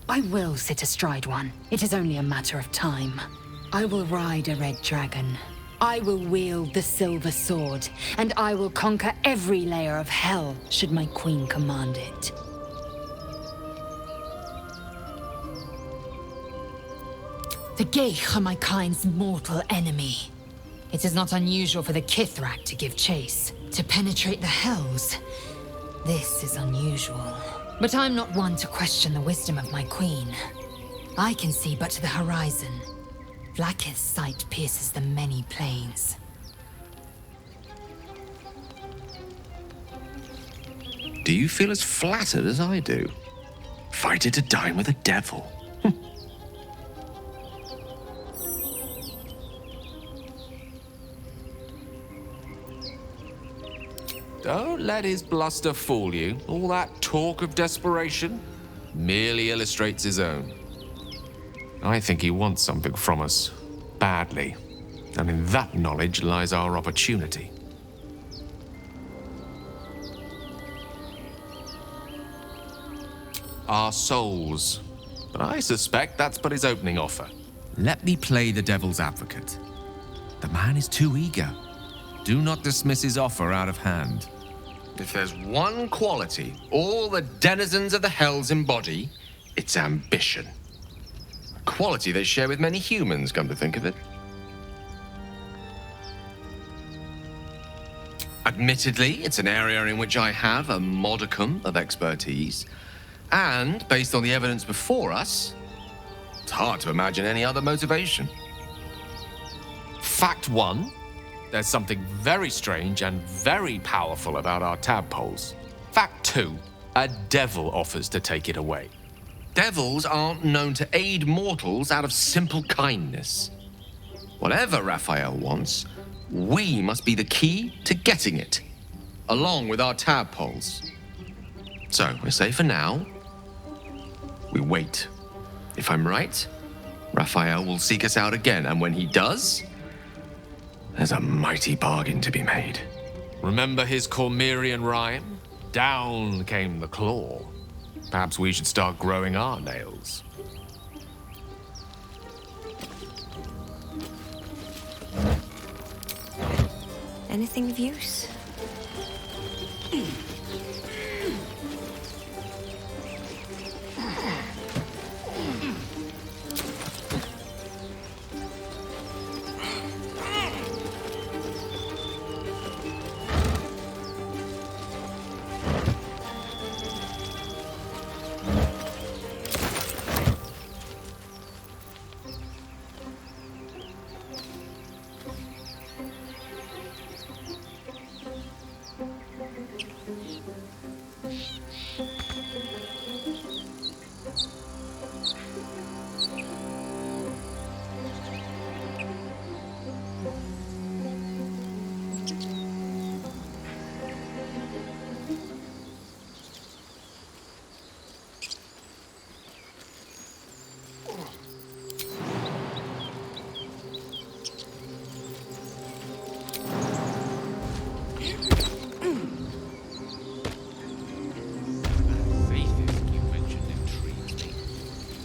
I will sit astride one. It is only a matter of time. I will ride a red dragon. I will wield the silver sword, and I will conquer every layer of hell, should my queen command it. The Geich are my kind's mortal enemy. It is not unusual for the Kithrak to give chase, to penetrate the Hells. This is unusual. But I'm not one to question the wisdom of my queen. I can see but to the horizon. Vlaakith's sight pierces the many planes. Do you feel as flattered as I do? Fighter to dine with a devil. Don't let his bluster fool you. All that talk of desperation merely illustrates his own. I think he wants something from us, badly. And in that knowledge lies our opportunity. Our souls. But I suspect that's but his opening offer. Let me play the devil's advocate. The man is too eager. Do not dismiss his offer out of hand. If there's one quality all the denizens of the Hells embody, it's ambition. A quality they share with many humans, come to think of it. Admittedly, it's an area in which I have a modicum of expertise, and based on the evidence before us, it's hard to imagine any other motivation. Fact one, there's something very strange and very powerful about our tadpoles. Fact two, a devil offers to take it away. Devils aren't known to aid mortals out of simple kindness. Whatever Raphael wants, we must be the key to getting it, along with our tadpoles. So, we say for now, we wait. If I'm right, Raphael will seek us out again, and when he does, there's a mighty bargain to be made. Remember his Cormyrean rhyme? Down came the claw. Perhaps we should start growing our nails. Anything of use?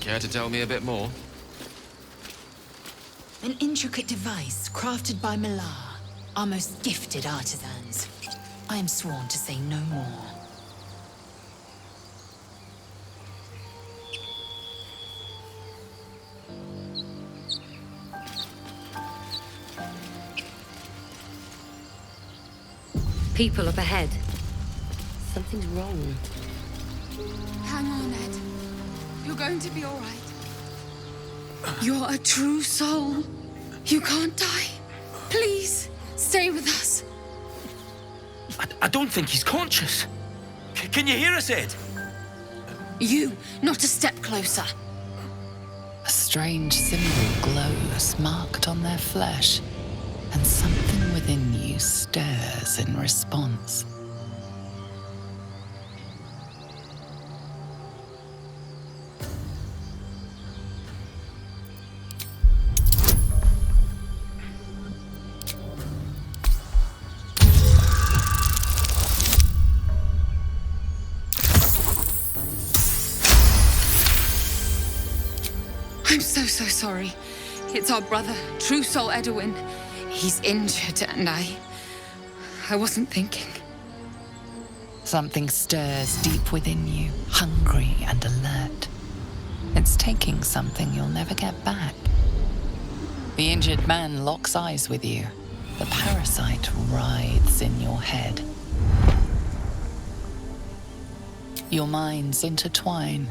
Care to tell me a bit more? An intricate device crafted by Malar, our most gifted artisans. I am sworn to say no more. People up ahead. Something's wrong. Hang on, Ed. You're going to be all right. You're a true soul. You can't die. Please, stay with us. I don't think he's conscious. Can you hear us, Ed? You, not a step closer. A strange symbol glows marked on their flesh, and something within you stirs in response. I'm so sorry. It's our brother, True Soul Edwin. He's injured and I wasn't thinking. Something stirs deep within you, hungry and alert. It's taking something you'll never get back. The injured man locks eyes with you, The parasite writhes in your head. Your minds intertwine.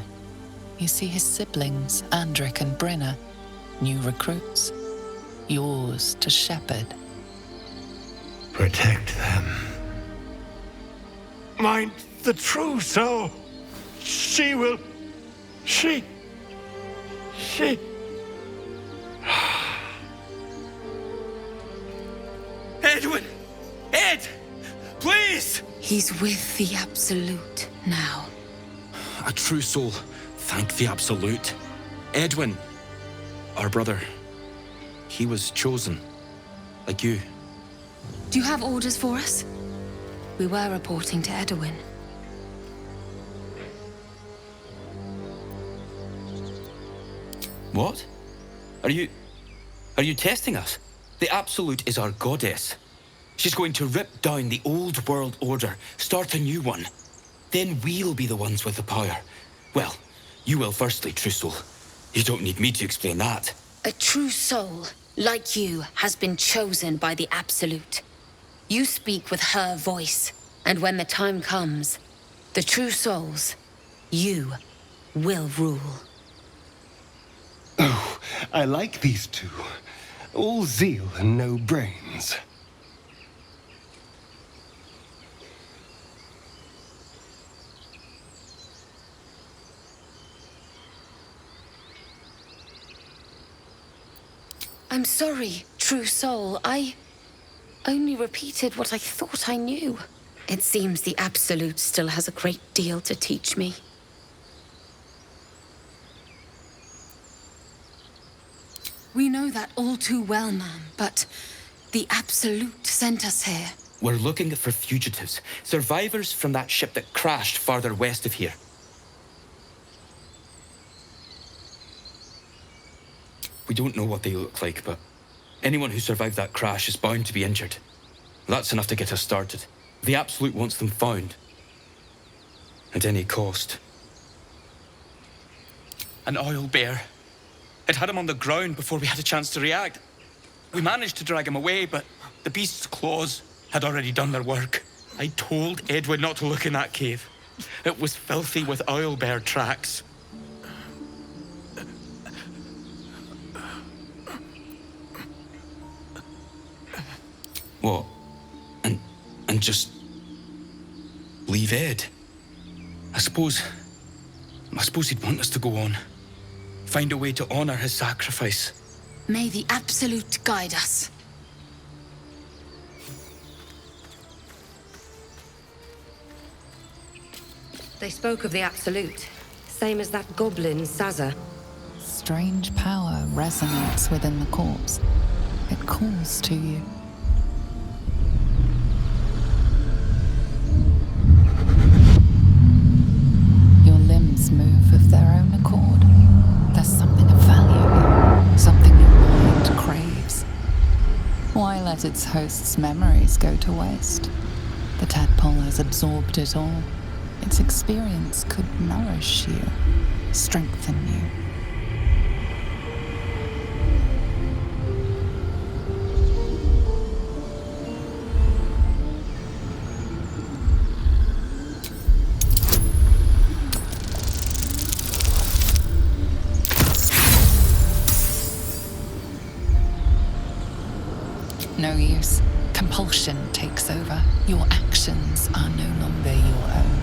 You see his siblings, Andric and Brenna, new recruits, yours to shepherd. Protect them. Mind the true soul. She will... She... Edwin! Ed! Please! He's with the Absolute now. A true soul. Thank the Absolute. Edwin, our brother, he was chosen. Like you. Do you have orders for us? We were reporting to Edwin. What? Are you testing us? The Absolute is our goddess. She's going to rip down the old world order, start a new one. Then we'll be the ones with the power. Well, you will firstly, true soul. You don't need me to explain that. A true soul, like you, has been chosen by the Absolute. You speak with her voice, and when the time comes, the true souls, you will rule. Oh, I like these two. All zeal and no brains. I'm sorry, true soul. I only repeated what I thought I knew. It seems the Absolute still has a great deal to teach me. We know that all too well, ma'am, but the Absolute sent us here. We're looking for fugitives, survivors from that ship that crashed farther west of here. We don't know what they look like, but anyone who survived that crash is bound to be injured. That's enough to get us started. The Absolute wants them found. At any cost. An oil bear. It had him on the ground before we had a chance to react. We managed to drag him away, but the beast's claws had already done their work. I told Edwin not to look in that cave. It was filthy with oil bear tracks. What? And just leave Ed? I suppose he'd want us to go on. Find a way to honor his sacrifice. May the Absolute guide us. They spoke of the Absolute, same as that goblin, Sazza. Strange power resonates within the corpse. It calls to you. Your limbs move of their own accord. There's something of value here, something your mind craves. Why let its host's memories go to waste? The tadpole has absorbed it all. Its experience could nourish you, strengthen you. No use. Compulsion takes over. Your actions are no longer your own.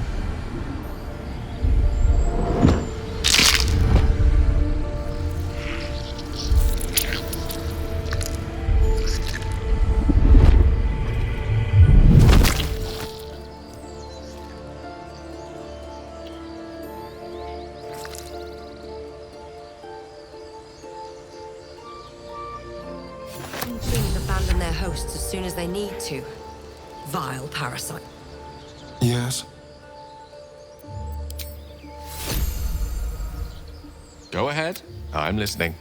Things abandon their hosts as soon as they need to. Vile parasite. Yes? Go ahead. I'm listening.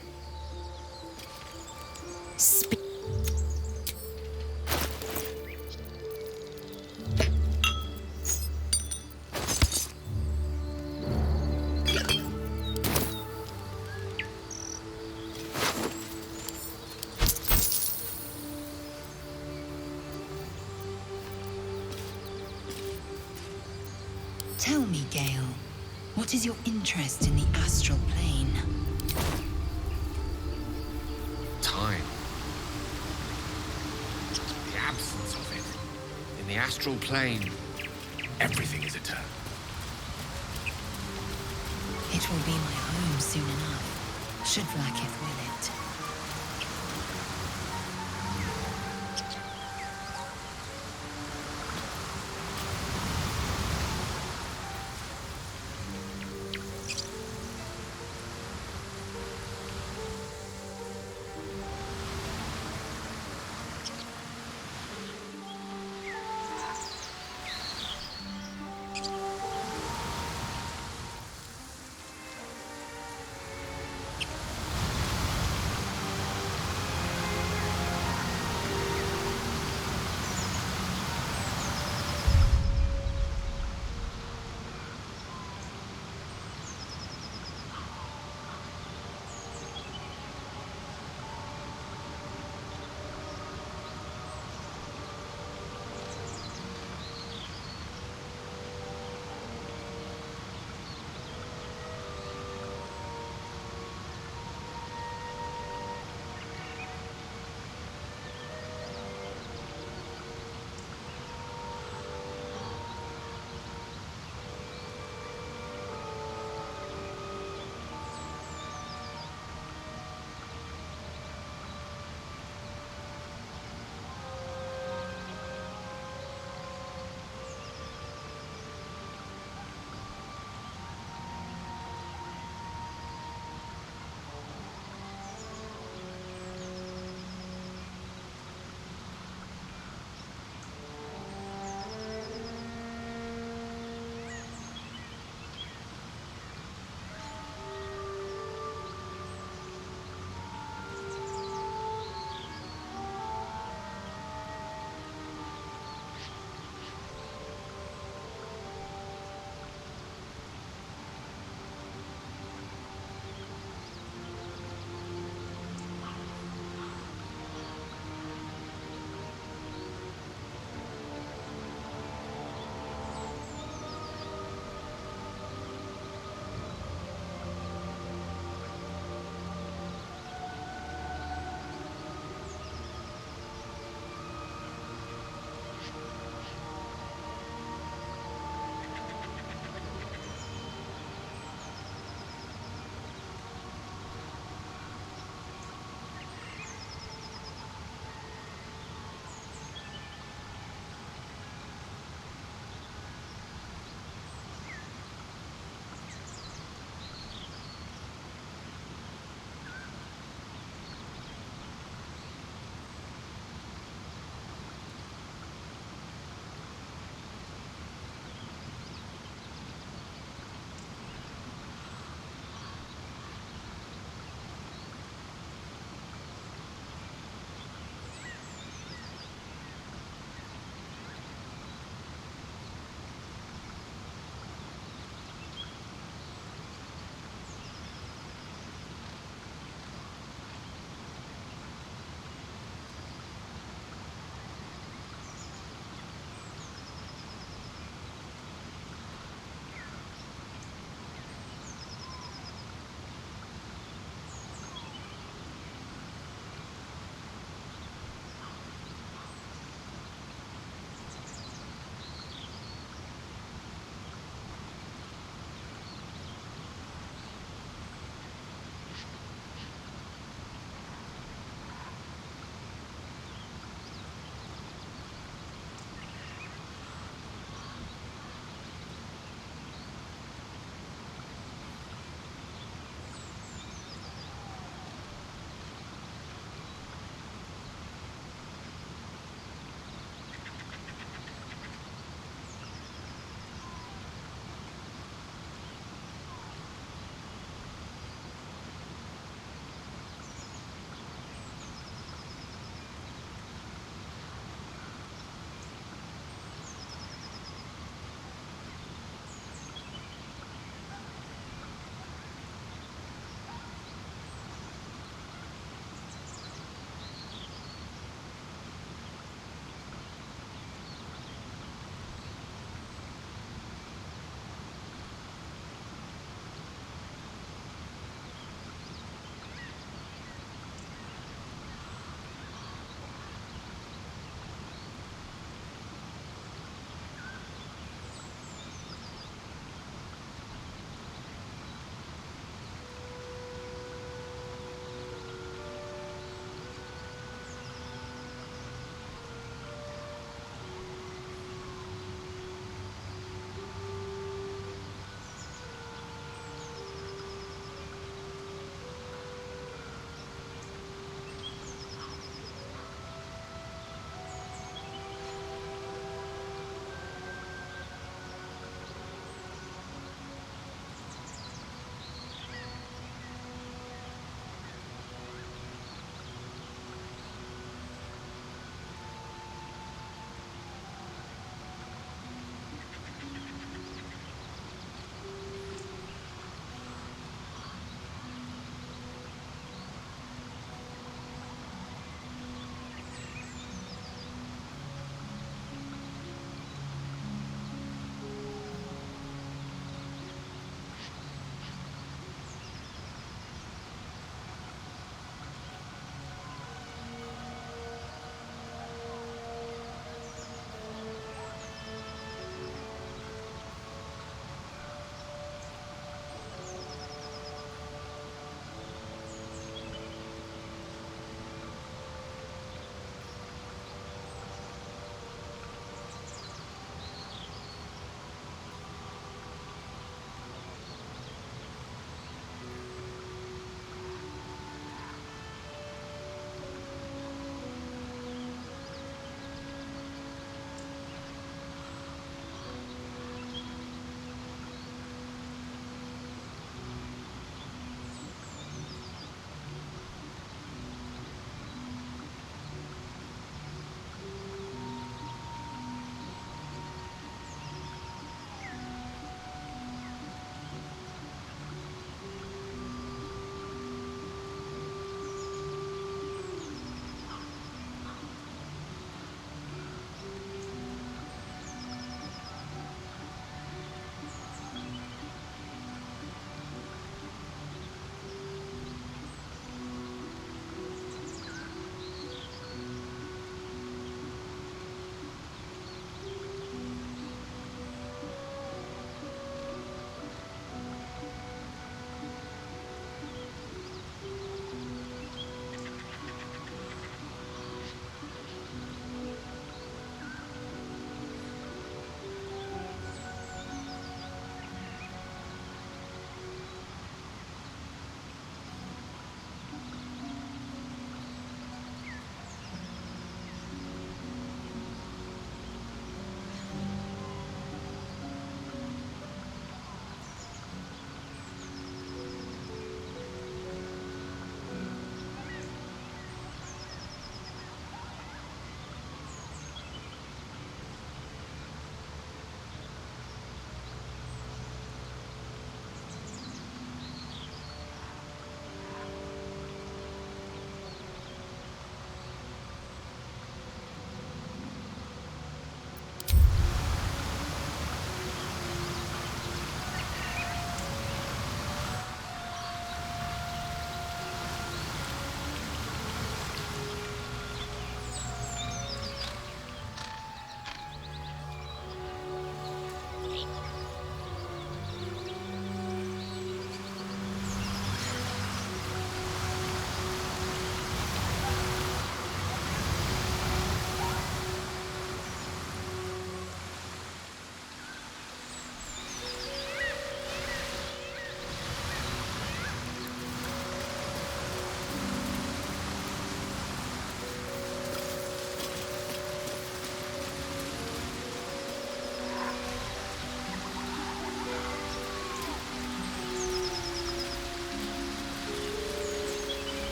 Tell me, Gale, what is your interest in the astral plane? Time. The absence of it. In the astral plane, everything is eternal. It will be my home soon enough, should Vlaakith will it.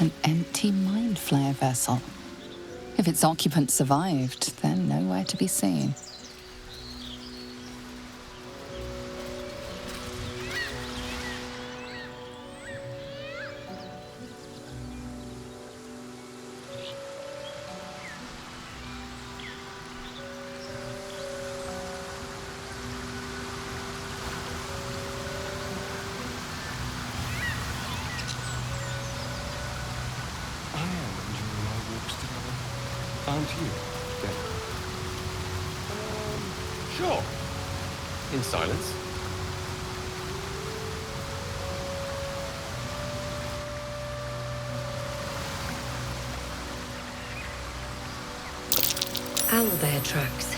An empty mind flayer vessel. If its occupant survived, they're nowhere to be seen. Aren't you, then? Sure. In silence. Owlbear tracks.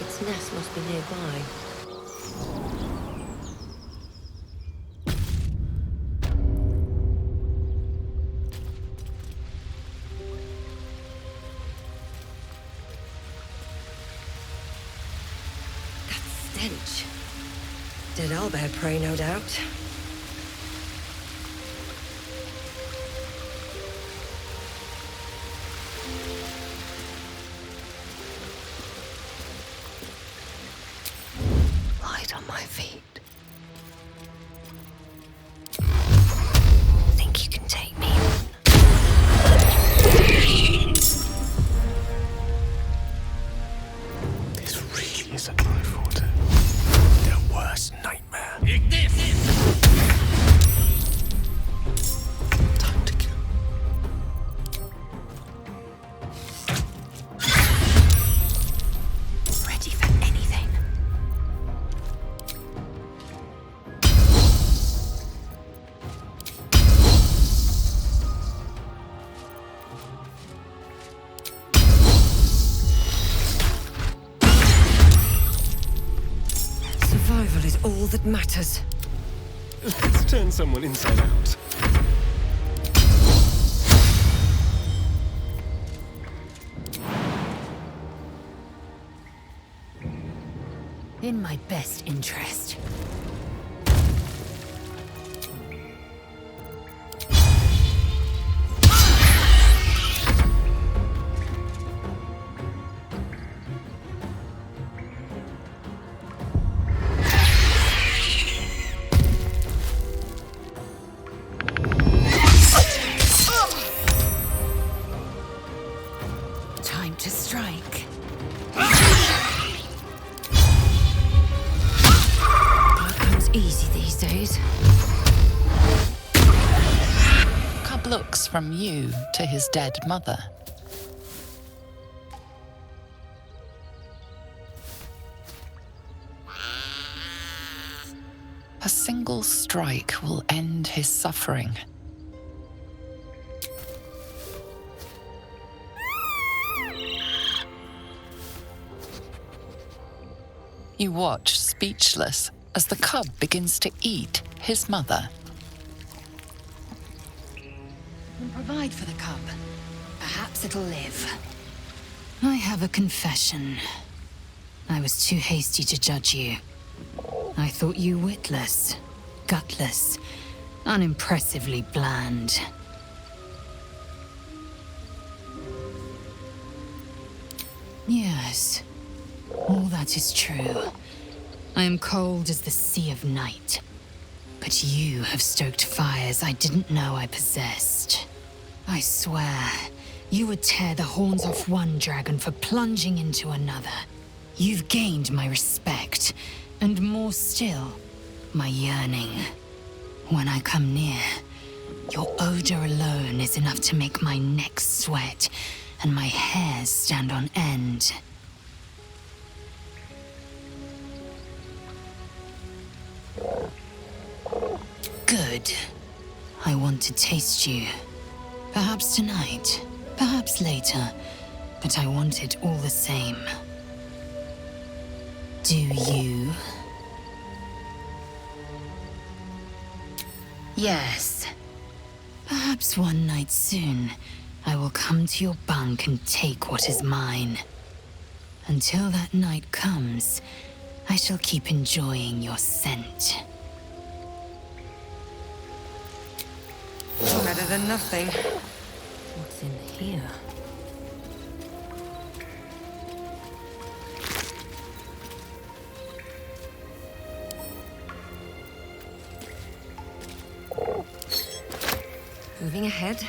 Its nest must be nearby. Stench. Dead owlbear prey, no doubt. Light on my feet. Think you can take me? This really isn't my forte. Their worst nightmare. Time to kill. Ready for anything. Survival is all that matters. Let's turn someone inside out. In my best interest. Time to strike. Blood comes easy these days. Cub looks from you to his dead mother. A single strike will end his suffering. You watch, speechless, as the cub begins to eat his mother. And provide for the cub. Perhaps it'll live. I have a confession. I was too hasty to judge you. I thought you witless, gutless, unimpressively bland. Yes, all that is true. I am cold as the sea of night. But you have stoked fires I didn't know I possessed. I swear, you would tear the horns off one dragon for plunging into another. You've gained my respect, and more still, my yearning. When I come near, your odor alone is enough to make my neck sweat and my hairs stand on end. Good. I want to taste you. Perhaps tonight, perhaps later, but I want it all the same. Do you? Yes. Perhaps one night soon, I will come to your bunk and take what is mine. Until that night comes, I shall keep enjoying your scent. Better than nothing. What's in here? Moving ahead.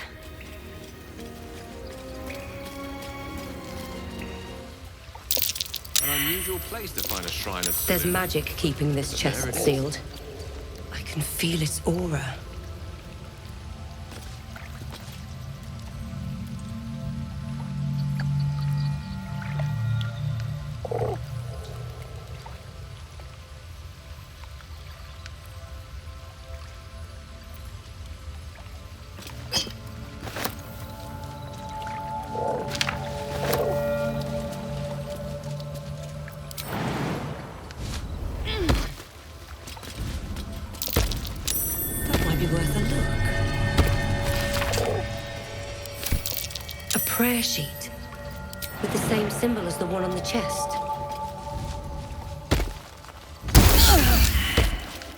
An unusual place to find a shrine of There's Selûne. magic keeping this But there chest it is. sealed. I can feel its aura. That might be worth a look. A prayer sheet with the same symbol as the one on the chest.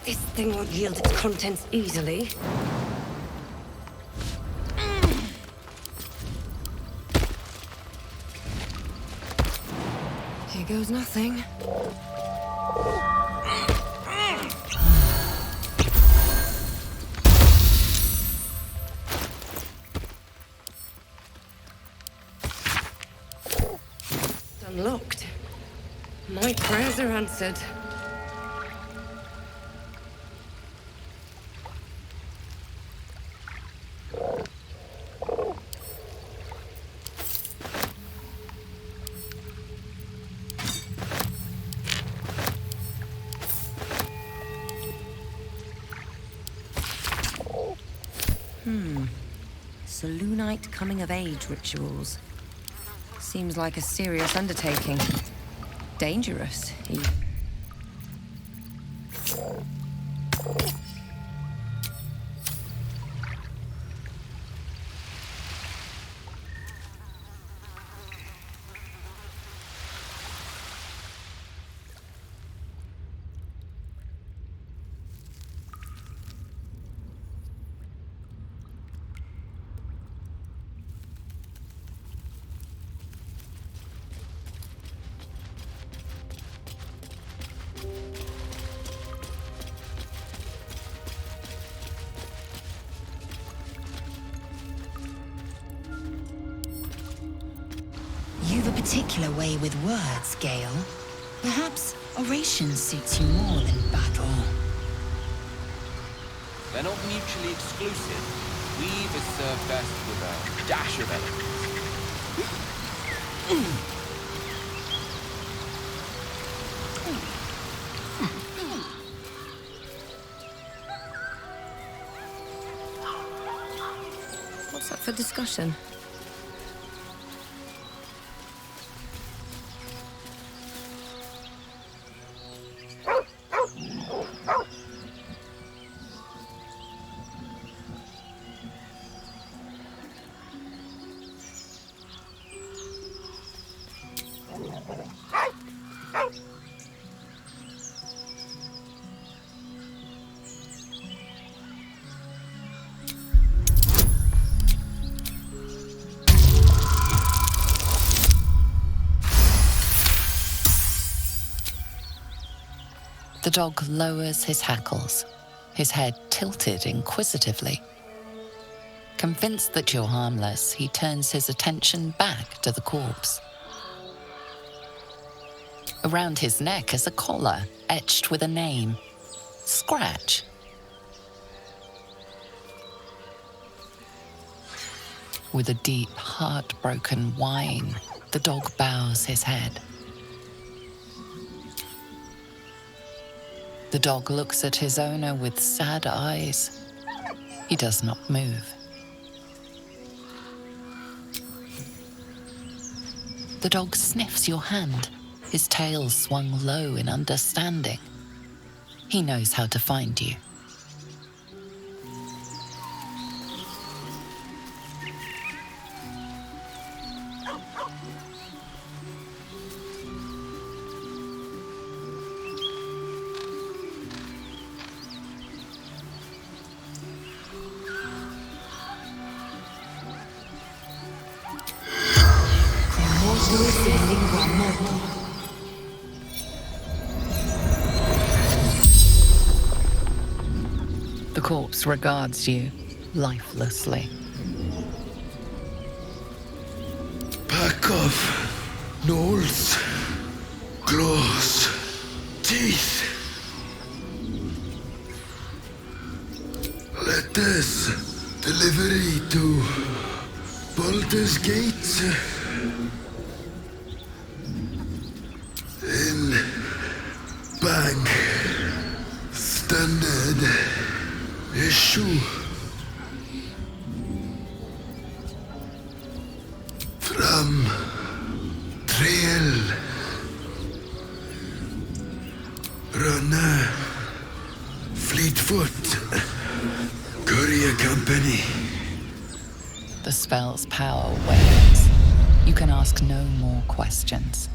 This thing won't yield its contents easily. Here goes nothing. Unlocked. My prayers are answered. Selûnite coming-of-age rituals. Seems like a serious undertaking. Dangerous, even. You've a particular way with words, Gale. Perhaps oration suits you more in battle. They're not mutually exclusive. Weave is served best with a dash of elegance. What's up for discussion? The dog lowers his hackles, his head tilted inquisitively. Convinced that you're harmless, he turns his attention back to the corpse. Around his neck is a collar etched with a name, Scratch. With a deep, heartbroken whine, the dog bows his head. The dog looks at his owner with sad eyes. He does not move. The dog sniffs your hand, his tail swung low in understanding. He knows how to find you. The corpse regards you lifelessly. Pack of gnolls, claws, teeth. Let us delivery to Baldur's Gate. In Bang Standard Issue from Trail Runner Fleetfoot Courier Company. The spell's power wanes. You can ask no more questions.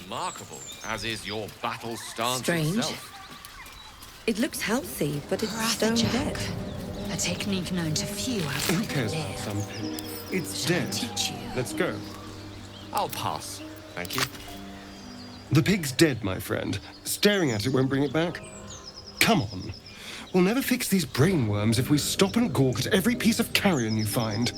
Remarkable, as is your battle stance Strange. itself. It looks healthy, but it's stone dead. A technique known to few out Who cares about some pig? It's dead. Let's go. I'll pass. Thank you. The pig's dead, my friend. Staring at it won't bring it back. Come on. We'll never fix these brainworms if we stop and gawk at every piece of carrion you find.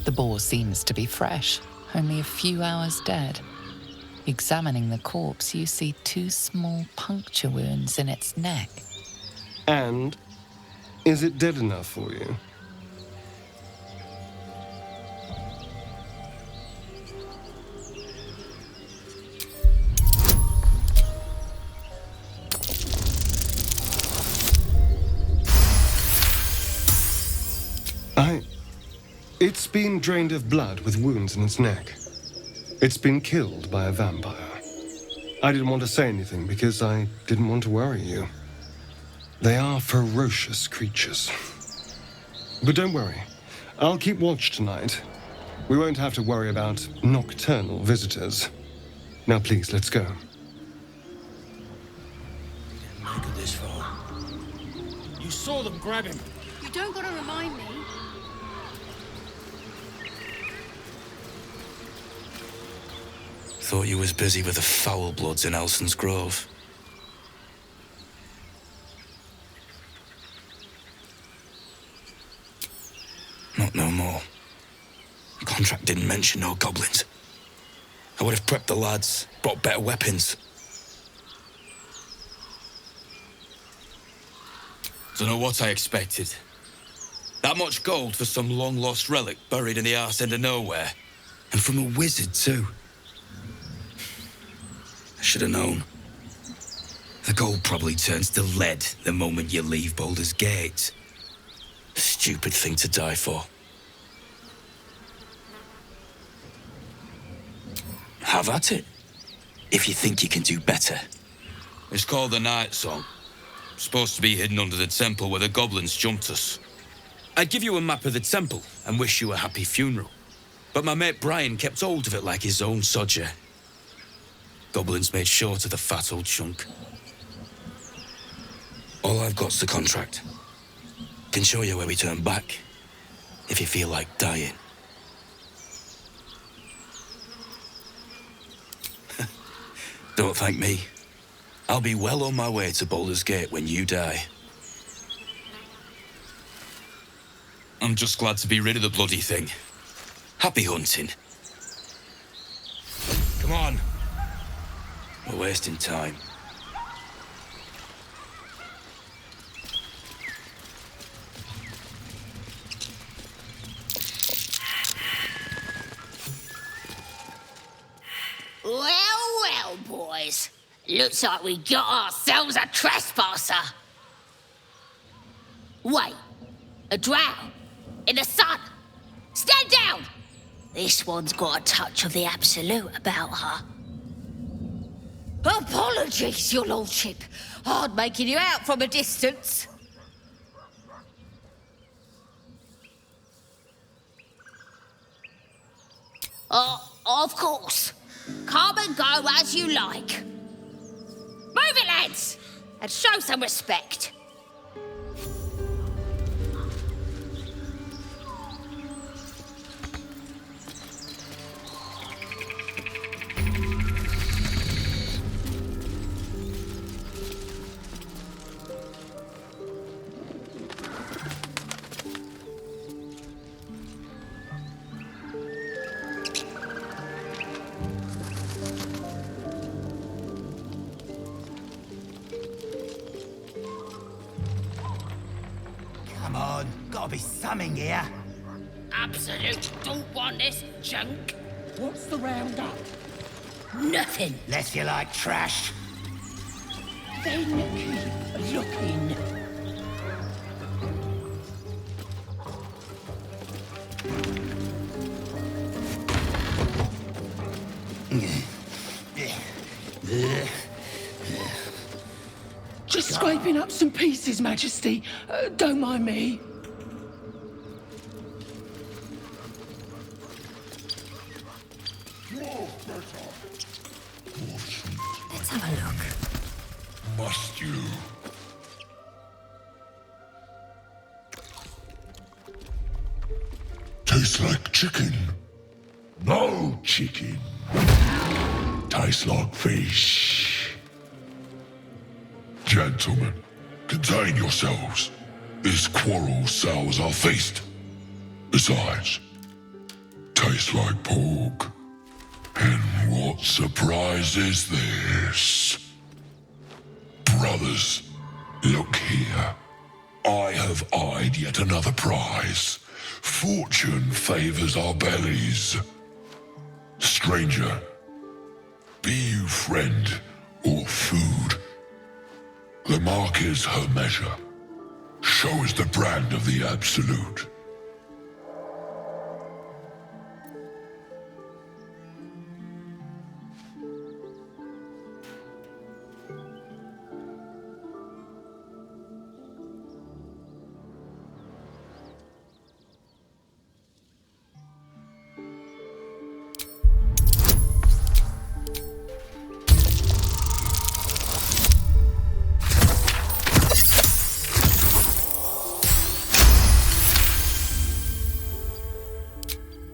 The boar seems to be fresh, only a few hours dead. Examining the corpse, you see 2 small puncture wounds in its neck. And is it dead enough for you? It's been drained of blood with wounds in its neck. It's been killed by a vampire. I didn't want to say anything because I didn't want to worry you. They are ferocious creatures. But don't worry. I'll keep watch tonight. We won't have to worry about nocturnal visitors. Now please, let's go. Look at this far. You saw them grab him. You don't gotta remind me. Thought you was busy with the foul bloods in Elson's Grove. Not no more. The contract didn't mention no goblins. I would have prepped the lads, brought better weapons. Don't know what I expected. That much gold for some long-lost relic buried in the arse end of nowhere. And from a wizard, too. I should have known. The gold probably turns to lead the moment you leave Baldur's Gate. A stupid thing to die for. Have at it, if you think you can do better. It's called the Night Song. Supposed to be hidden under the temple where the goblins jumped us. I'd give you a map of the temple and wish you a happy funeral. But my mate Brian kept hold of it like his own sodger. Goblins made short of the fat old chunk. All I've got's the contract. Can show you where we turn back, if you feel like dying. Don't thank me. I'll be well on my way to Baldur's Gate when you die. I'm just glad to be rid of the bloody thing. Happy hunting. Come on. We're wasting time. Well, boys. Looks like we got ourselves a trespasser. Wait, a drow? In the sun? Stand down! This one's got a touch of the absolute about her. Apologies, your lordship. Hard making you out from a distance. Of course. Come and go as you like. Move it, lads! And show some respect. Come on, gotta be something here. Absolute don't want this junk. What's the roundup? Nothing. Less you like trash. Then keep looking. Just scraping up some pieces, Majesty. Don't mind me. Let's have a look. Must you? Tastes like chicken. No chicken. Tastes like fish. Gentlemen, contain yourselves. This quarrel sours our feast. Besides, tastes like pork. And what surprise is this? Brothers, look here. I have eyed yet another prize. Fortune favors our bellies. Stranger, be you friend or food. The mark is her measure. Show us the brand of the absolute.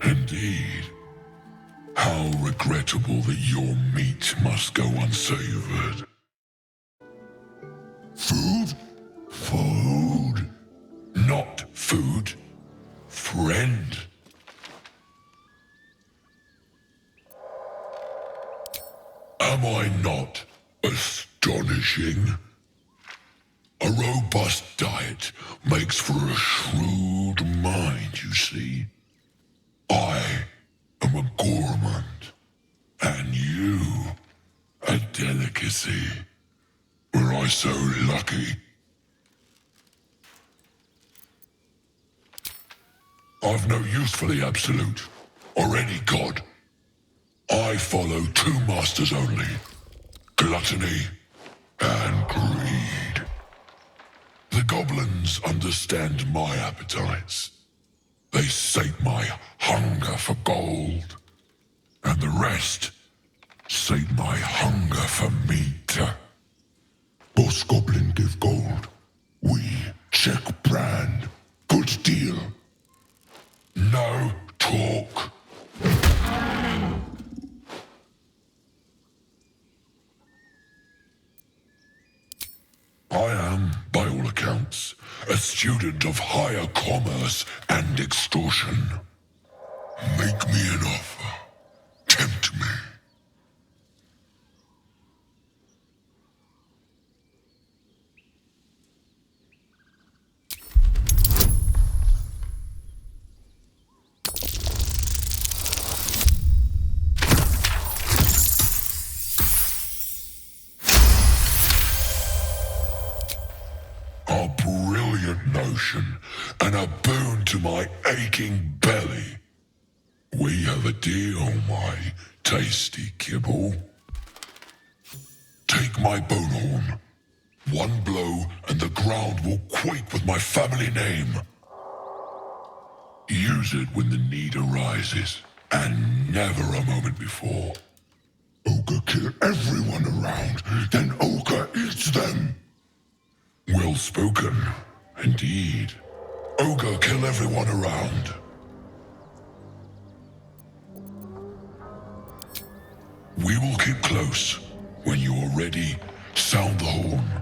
Indeed. How regrettable that your meat must go unsavored. Food? Food. Not food. Friend. Am I not astonishing? A robust diet makes for a shrewd mind, you see. I am a gourmand, and you a delicacy. Were I so lucky? I've no use for the Absolute, or any god. I follow two masters only, gluttony and greed. The goblins understand my appetites. They sate my hunger for gold, and the rest sate my hunger for meat. Boss Goblin give gold. We check brand. Good deal. No talk. I am, by all accounts, a student of higher commerce and extortion. Make me an offer. Tempt me. A brilliant notion, and a boon to my aching belly. We have a deal, my tasty kibble. Take my bone horn. One blow, and the ground will quake with my family name. Use it when the need arises, and never a moment before. Ogre kill everyone around, then Ogre eats them. Well spoken, indeed. Ogre kill everyone around. We will keep close. When you are ready, sound the horn.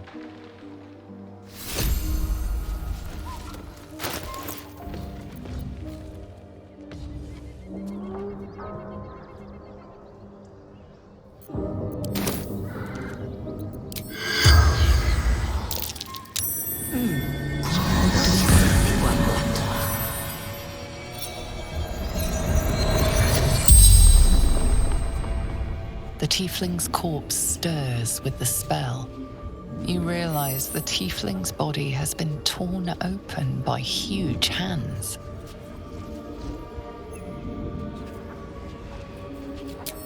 The tiefling's corpse stirs with the spell. You realize the tiefling's body has been torn open by huge hands.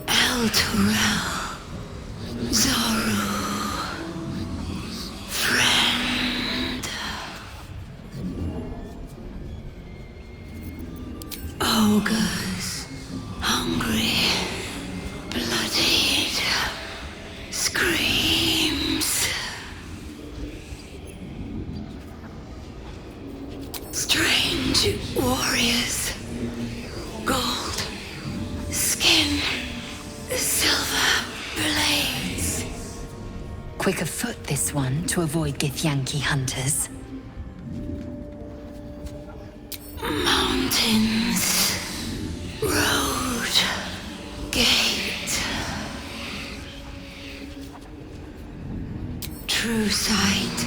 Elturel, Zoru, friend. Ogres, hungry, bloodied, screams. Strange warriors, gold, skin, silver blades. Quick of foot, this one, to avoid Githyanki hunters. Mountains, road, gate. True sight,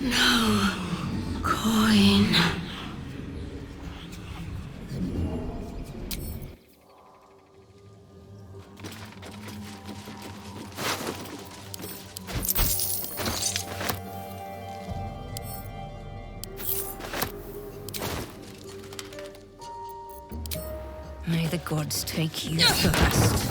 no coin. May the gods take you first.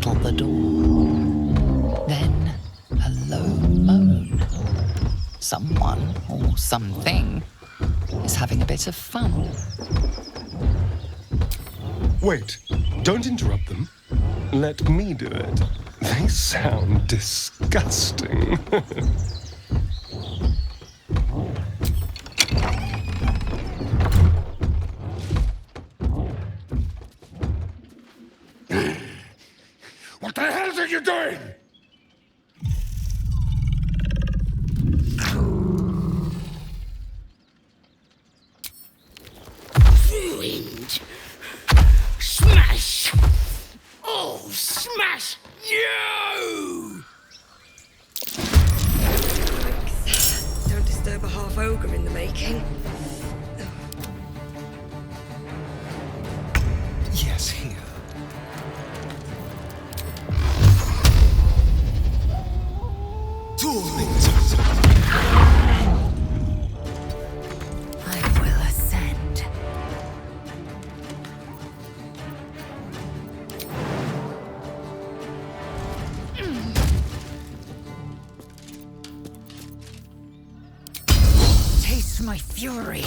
rattle the door. Then a low moan. Someone or something is having a bit of fun. Wait, don't interrupt them. Let me do it. They sound disgusting. What the hell are you doing? Ruined. Smash! Oh, smash you! Don't disturb a half ogre in the making. Yes, here. I will ascend. Taste my fury.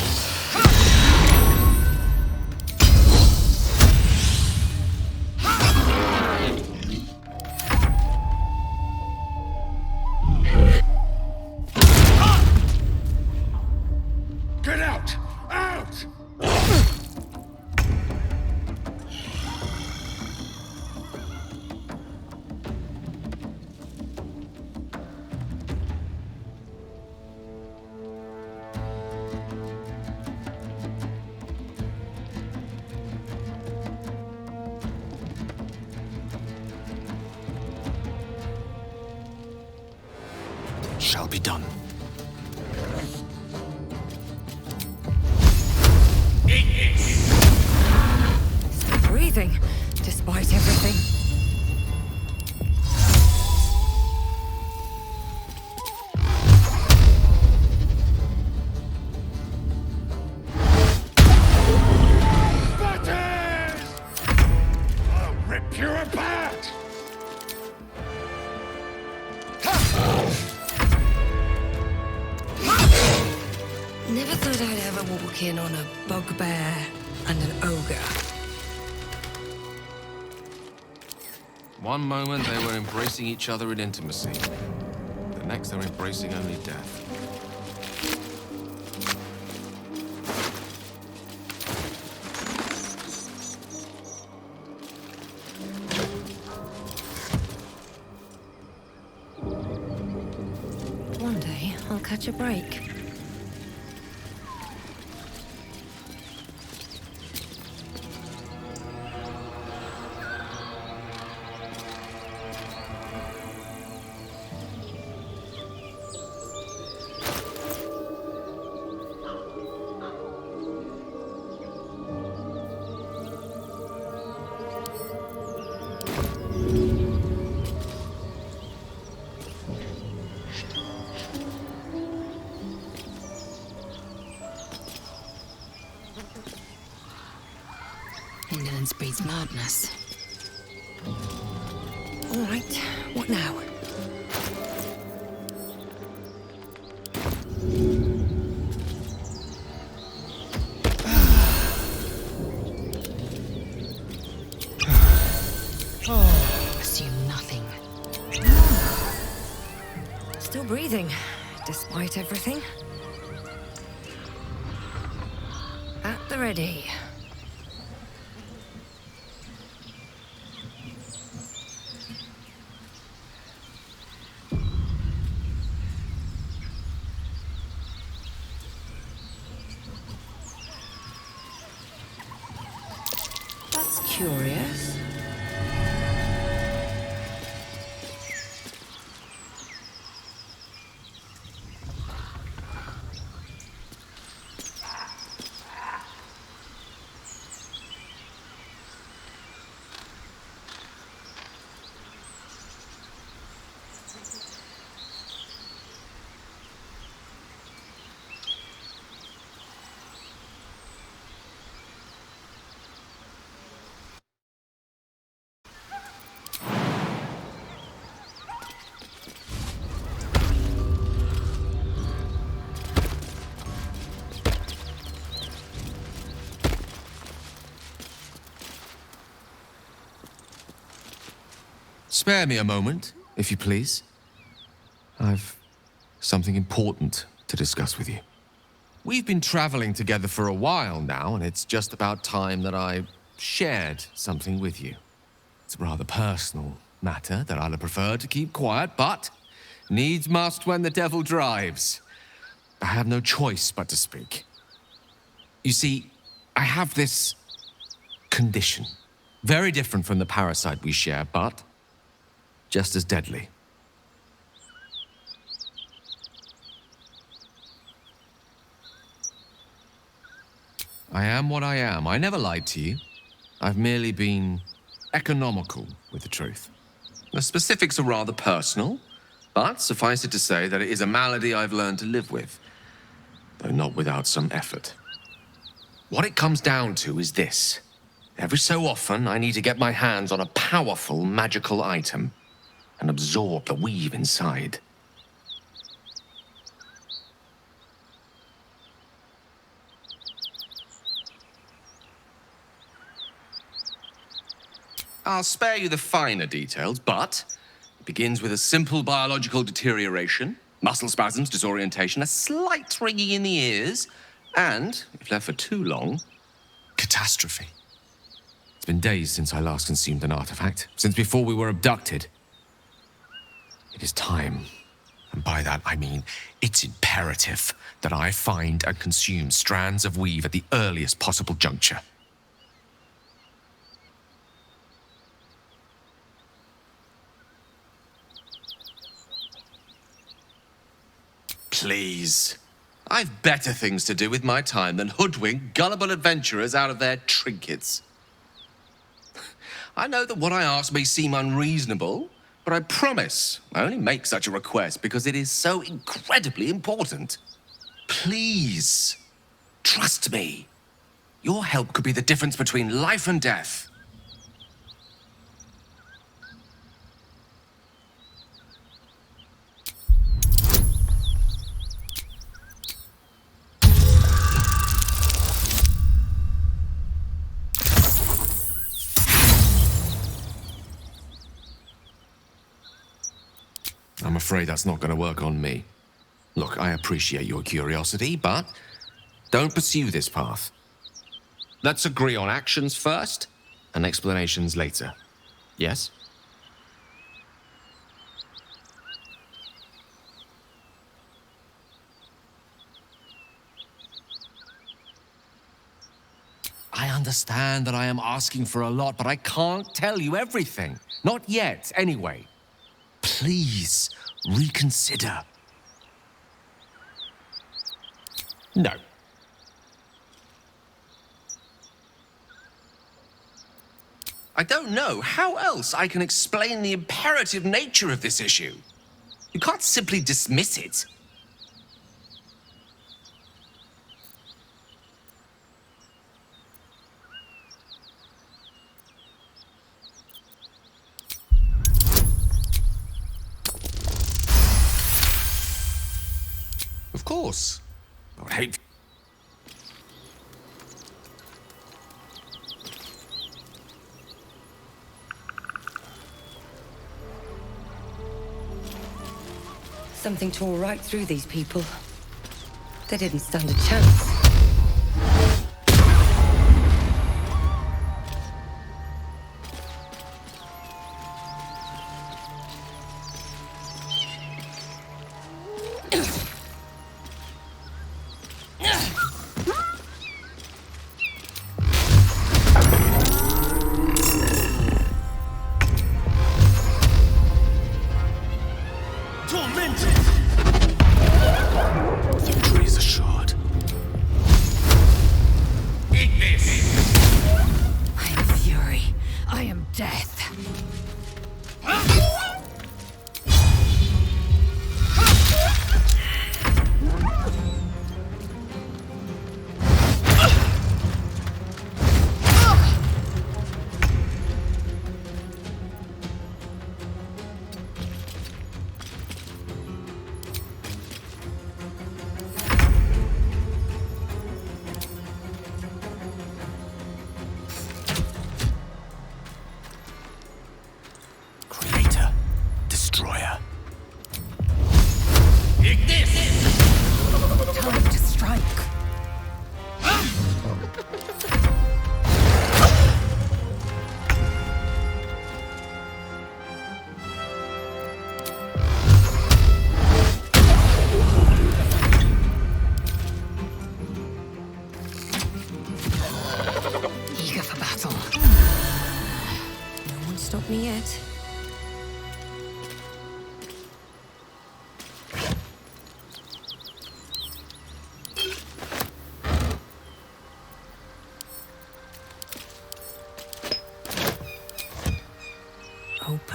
Get out! Out! Shall be done. Still breathing, despite everything. Butters! I'll rip you apart! Never thought I'd ever walk in on a bugbear and an ogre. One moment they were embracing each other in intimacy. The next they're embracing only death. One day, I'll catch a break. Indolence breeds madness. All right, what now? Assume nothing. Still breathing, despite everything. At the ready. That's curious. Spare me a moment, if you please. I've something important to discuss with you. We've been traveling together for a while now, and it's just about time that I shared something with you. It's a rather personal matter that I'd have preferred to keep quiet, but needs must when the devil drives. I have no choice but to speak. You see, I have this condition. Very different from the parasite we share, but just as deadly. I am what I am. I never lied to you. I've merely been economical with the truth. The specifics are rather personal, but suffice it to say that it is a malady I've learned to live with, though not without some effort. What it comes down to is this. Every so often, I need to get my hands on a powerful magical item and absorb the weave inside. I'll spare you the finer details, but it begins with a simple biological deterioration, muscle spasms, disorientation, a slight ringing in the ears, and, if left for too long, catastrophe. It's been days since I last consumed an artifact, since before we were abducted. It is time, and by that I mean it's imperative that I find and consume strands of weave at the earliest possible juncture. Please. I've better things to do with my time than hoodwink gullible adventurers out of their trinkets. I know that what I ask may seem unreasonable, but I promise I only make such a request because it is so incredibly important. Please, trust me. Your help could be the difference between life and death. I'm afraid that's not going to work on me. Look, I appreciate your curiosity, but don't pursue this path. Let's agree on actions first and explanations later. Yes? I understand that I am asking for a lot, but I can't tell you everything. Not yet, anyway. Please, reconsider. No. I don't know how else I can explain the imperative nature of this issue. You can't simply dismiss it. Of course. I would hate... Something tore right through these people. They didn't stand a chance. Victory is assured. Eat this! I am fury. I am death.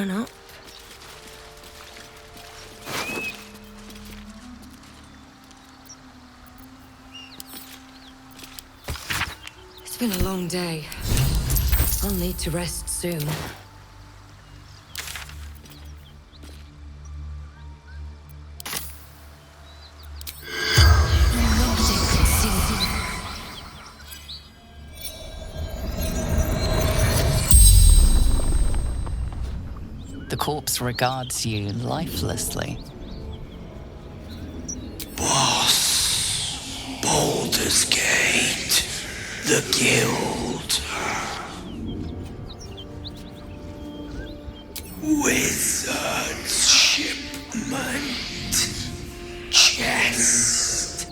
open up. It's been a long day. I'll need to rest soon. The corpse regards you lifelessly. Boss, Baldur's Gate, the Guild. Wizard's Shipment, Chest.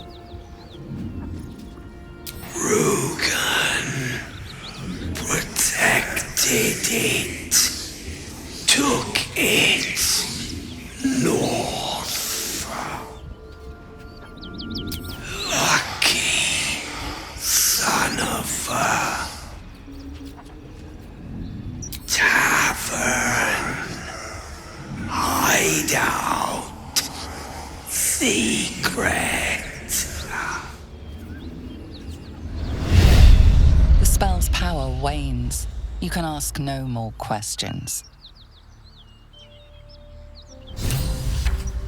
Rugan protected it, took it north. Lucky son of a tavern, hideout, secret. The spell's power wanes. You can ask no more questions.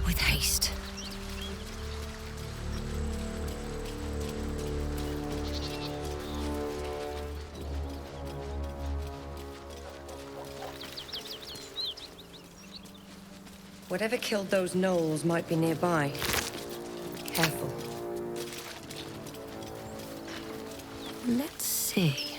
With haste. Whatever killed those gnolls might be nearby. Careful. Let's see.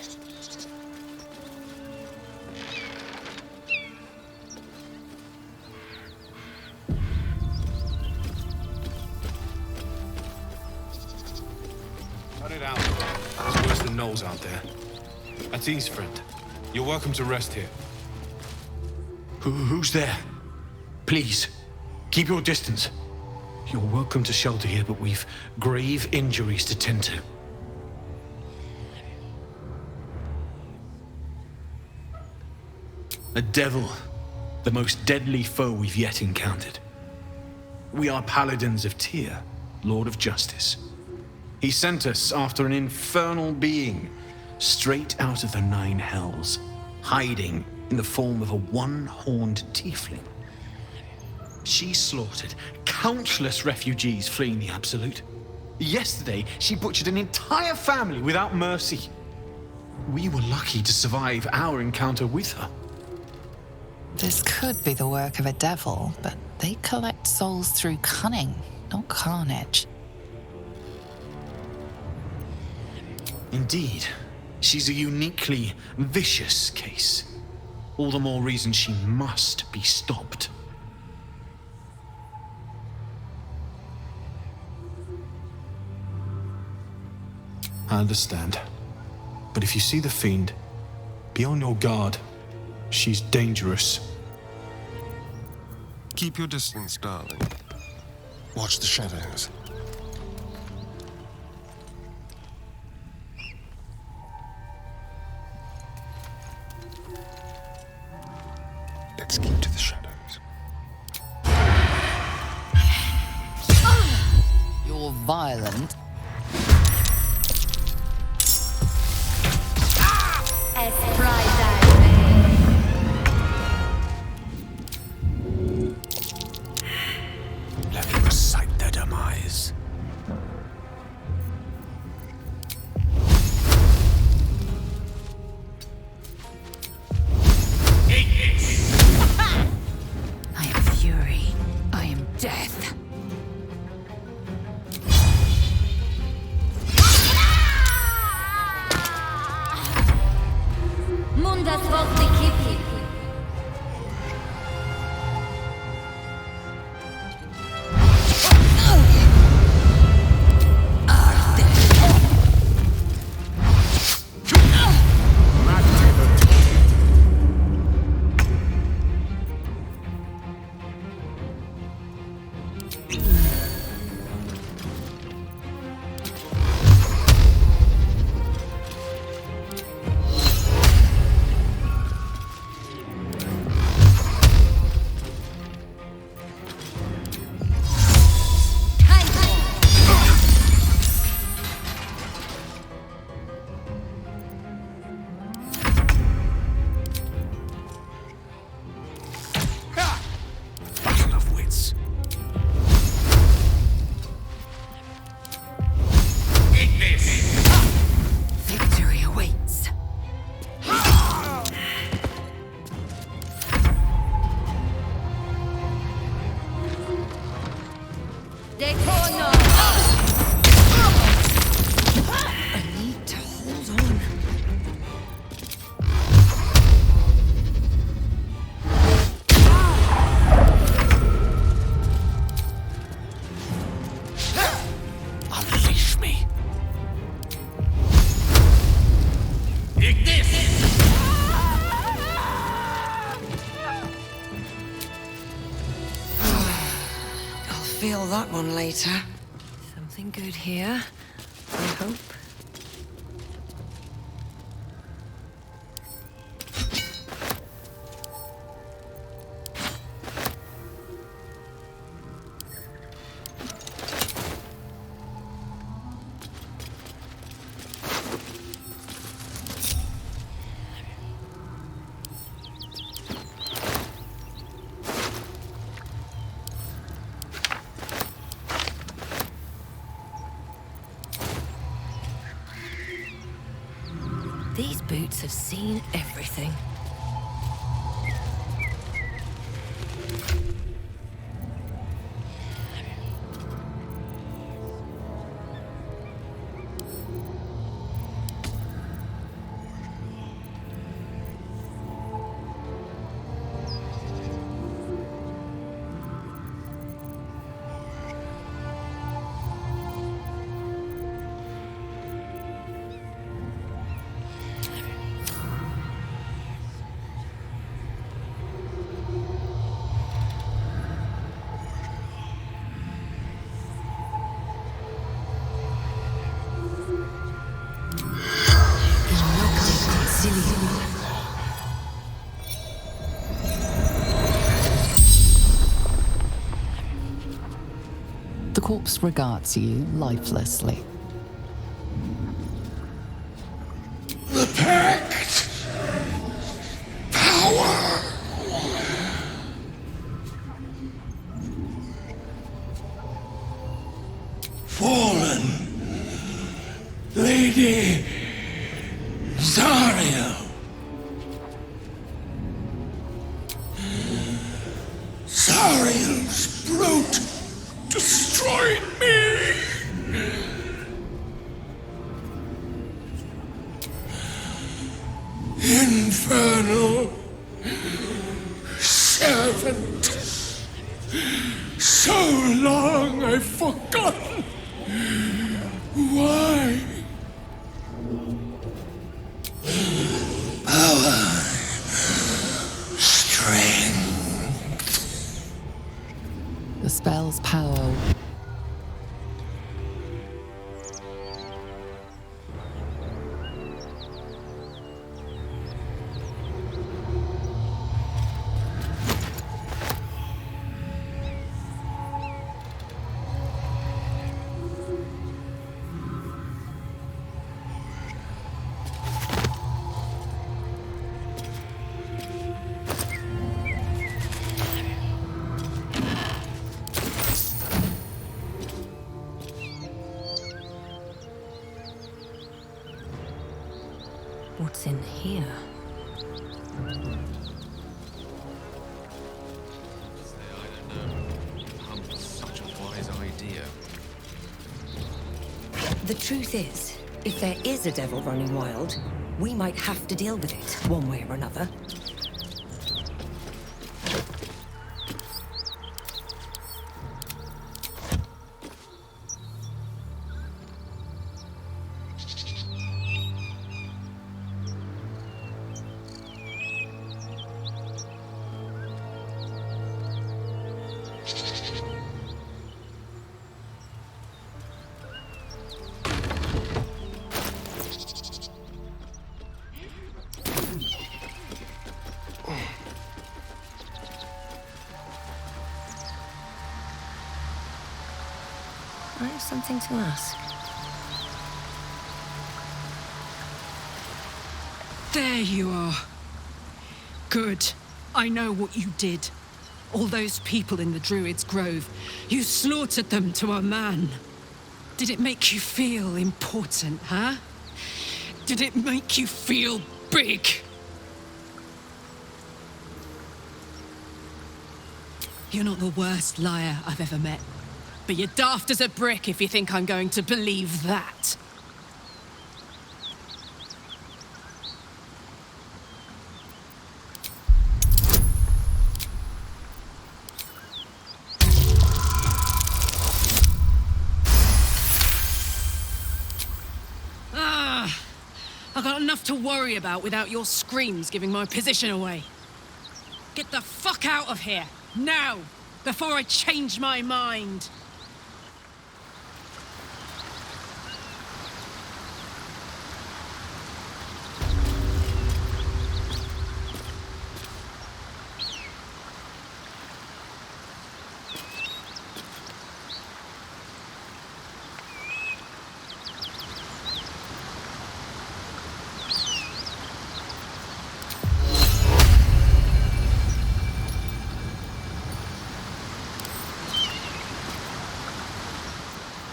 Cut it out. There's worse than gnolls out there. That's E's friend. You're welcome to rest here. Who's there? Please, keep your distance. You're welcome to shelter here, but we've grave injuries to tend to. A devil, the most deadly foe we've yet encountered. We are paladins of Tyr, Lord of Justice. He sent us after an infernal being, straight out of the Nine Hells, hiding in the form of a one-horned tiefling. She slaughtered countless refugees fleeing the Absolute. Yesterday, she butchered an entire family without mercy. We were lucky to survive our encounter with her. This could be the work of a devil, but they collect souls through cunning, not carnage. Indeed, she's a uniquely vicious case. All the more reason she must be stopped. I understand. But if you see the fiend, be on your guard. She's dangerous. Keep your distance, darling. Watch the shadows. Let's keep to the shadows. You're violent. Let me recite their demise. I am fury. I am death. I need to hold on. Unleash me. Take this! I'll feel that one later. Something good here, I hope. These boots have seen everything. The corpse regards you lifelessly. The Pact! Power! Fallen Lady Zariel. Zariel's brute destroyed me! Infernal servant. So long I've forgotten why. Power. Strength. The spell's power. What's in here? Such a wise idea. The truth is, if there is a devil running wild, we might have to deal with it, one way or another. I have something to ask. There you are. Good. I know what you did. All those people in the Druid's Grove. You slaughtered them to a man. Did it make you feel important, huh? Did it make you feel big? You're not the worst liar I've ever met. But you're daft as a brick if you think I'm going to believe that. I've got enough to worry about without your screams giving my position away. Get the fuck out of here, now, before I change my mind.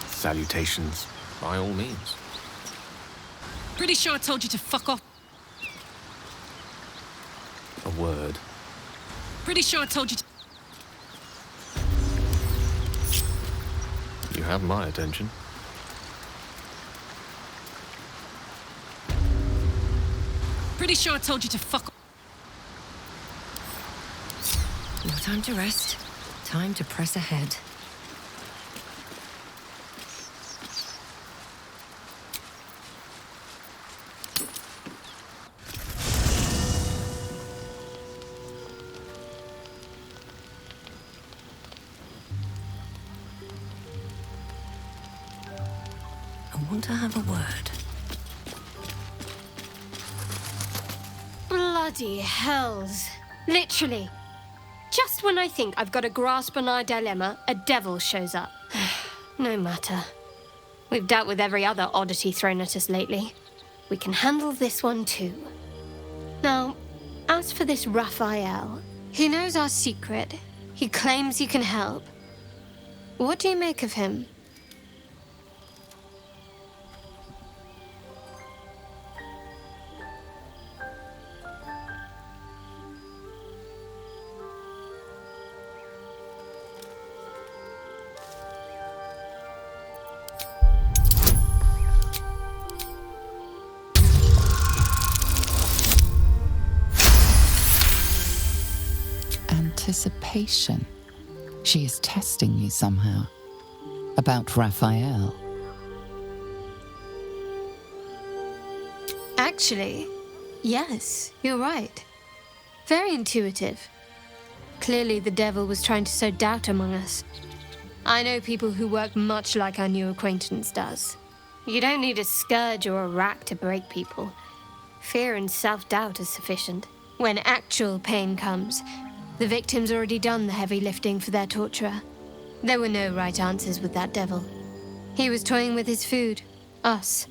Salutations, by all means. Pretty sure I told you to fuck off. A word. Pretty sure I told you to... You have my attention. Pretty sure I told you to fuck off. No time to rest. Time to press ahead. I want to have a word. Bloody hells. Literally. Just when I think I've got a grasp on our dilemma, a devil shows up. No matter. We've dealt with every other oddity thrown at us lately. We can handle this one too. Now, as for this Raphael, he knows our secret. He claims he can help. What do you make of him? Anticipation. She is testing you somehow. About Raphael. Actually, yes, you're right. Very intuitive. Clearly the devil was trying to sow doubt among us. I know people who work much like our new acquaintance does. You don't need a scourge or a rack to break people. Fear and self-doubt is sufficient. When actual pain comes, the victim's already done the heavy lifting for their torturer. There were no right answers with that devil. He was toying with his food, us.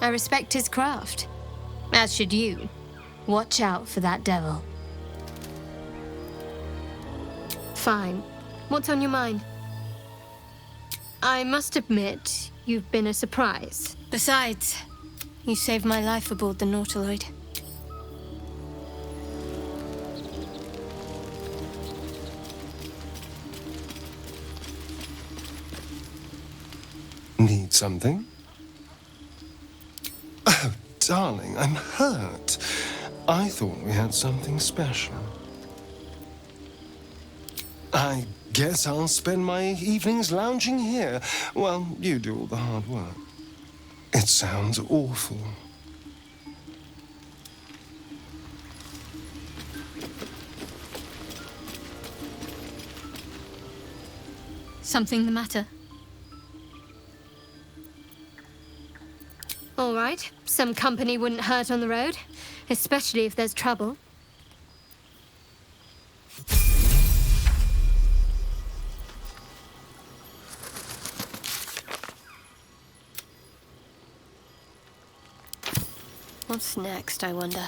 I respect his craft, as should you. Watch out for that devil. Fine. What's on your mind? I must admit, you've been a surprise. Besides, you saved my life aboard the Nautiloid. Need something? Oh, darling, I'm hurt. I thought we had something special. I guess I'll spend my evenings lounging here while you do all the hard work. It sounds awful. Something the matter? All right, some company wouldn't hurt on the road, especially if there's trouble. What's next, I wonder?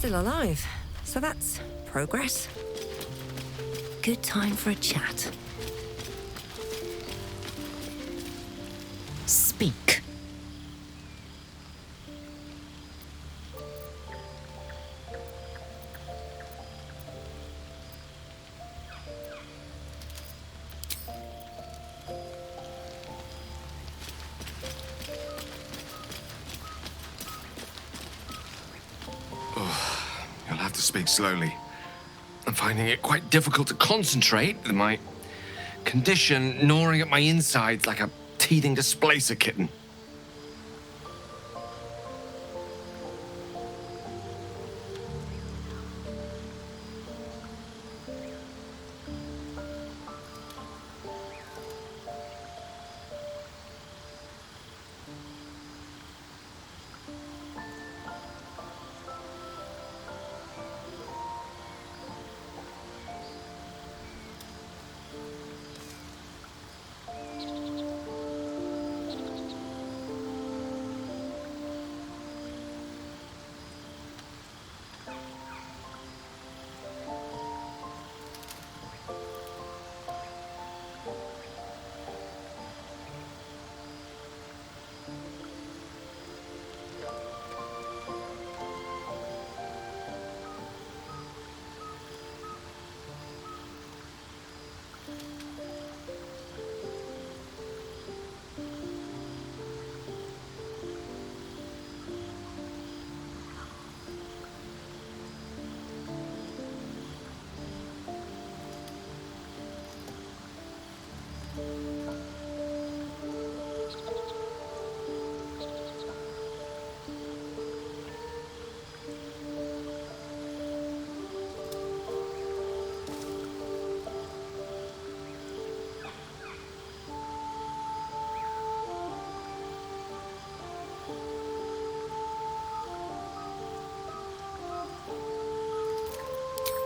still alive, so that's progress. Good time for a chat. Speak. You'll have to speak slowly. I'm finding it quite difficult to concentrate with my condition gnawing at my insides like a teething displacer kitten.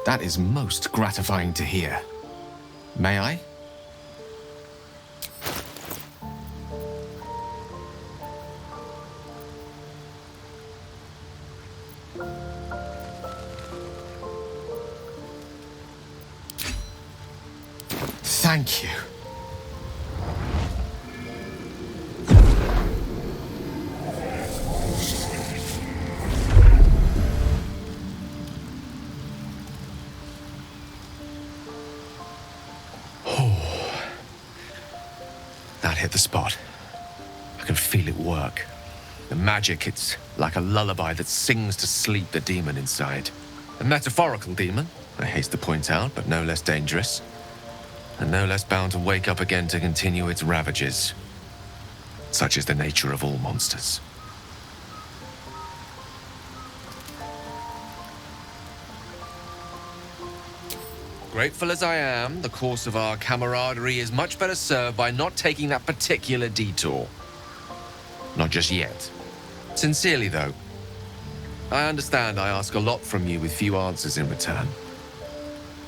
That is most gratifying to hear. May I? Thank you. That hit the spot. I can feel it work. The magic, it's like a lullaby that sings to sleep the demon inside. A metaphorical demon, I haste to point out, but no less dangerous. And no less bound to wake up again to continue its ravages. Such is the nature of all monsters. Grateful as I am, the course of our camaraderie is much better served by not taking that particular detour. Not just yet. Sincerely, though. I understand I ask a lot from you with few answers in return.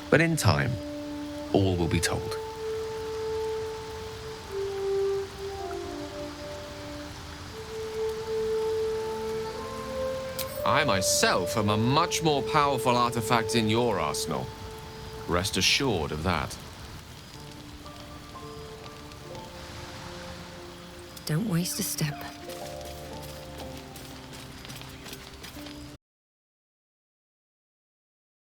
But in time, all will be told. I myself am a much more powerful artifact in your arsenal. Rest assured of that. Don't waste a step.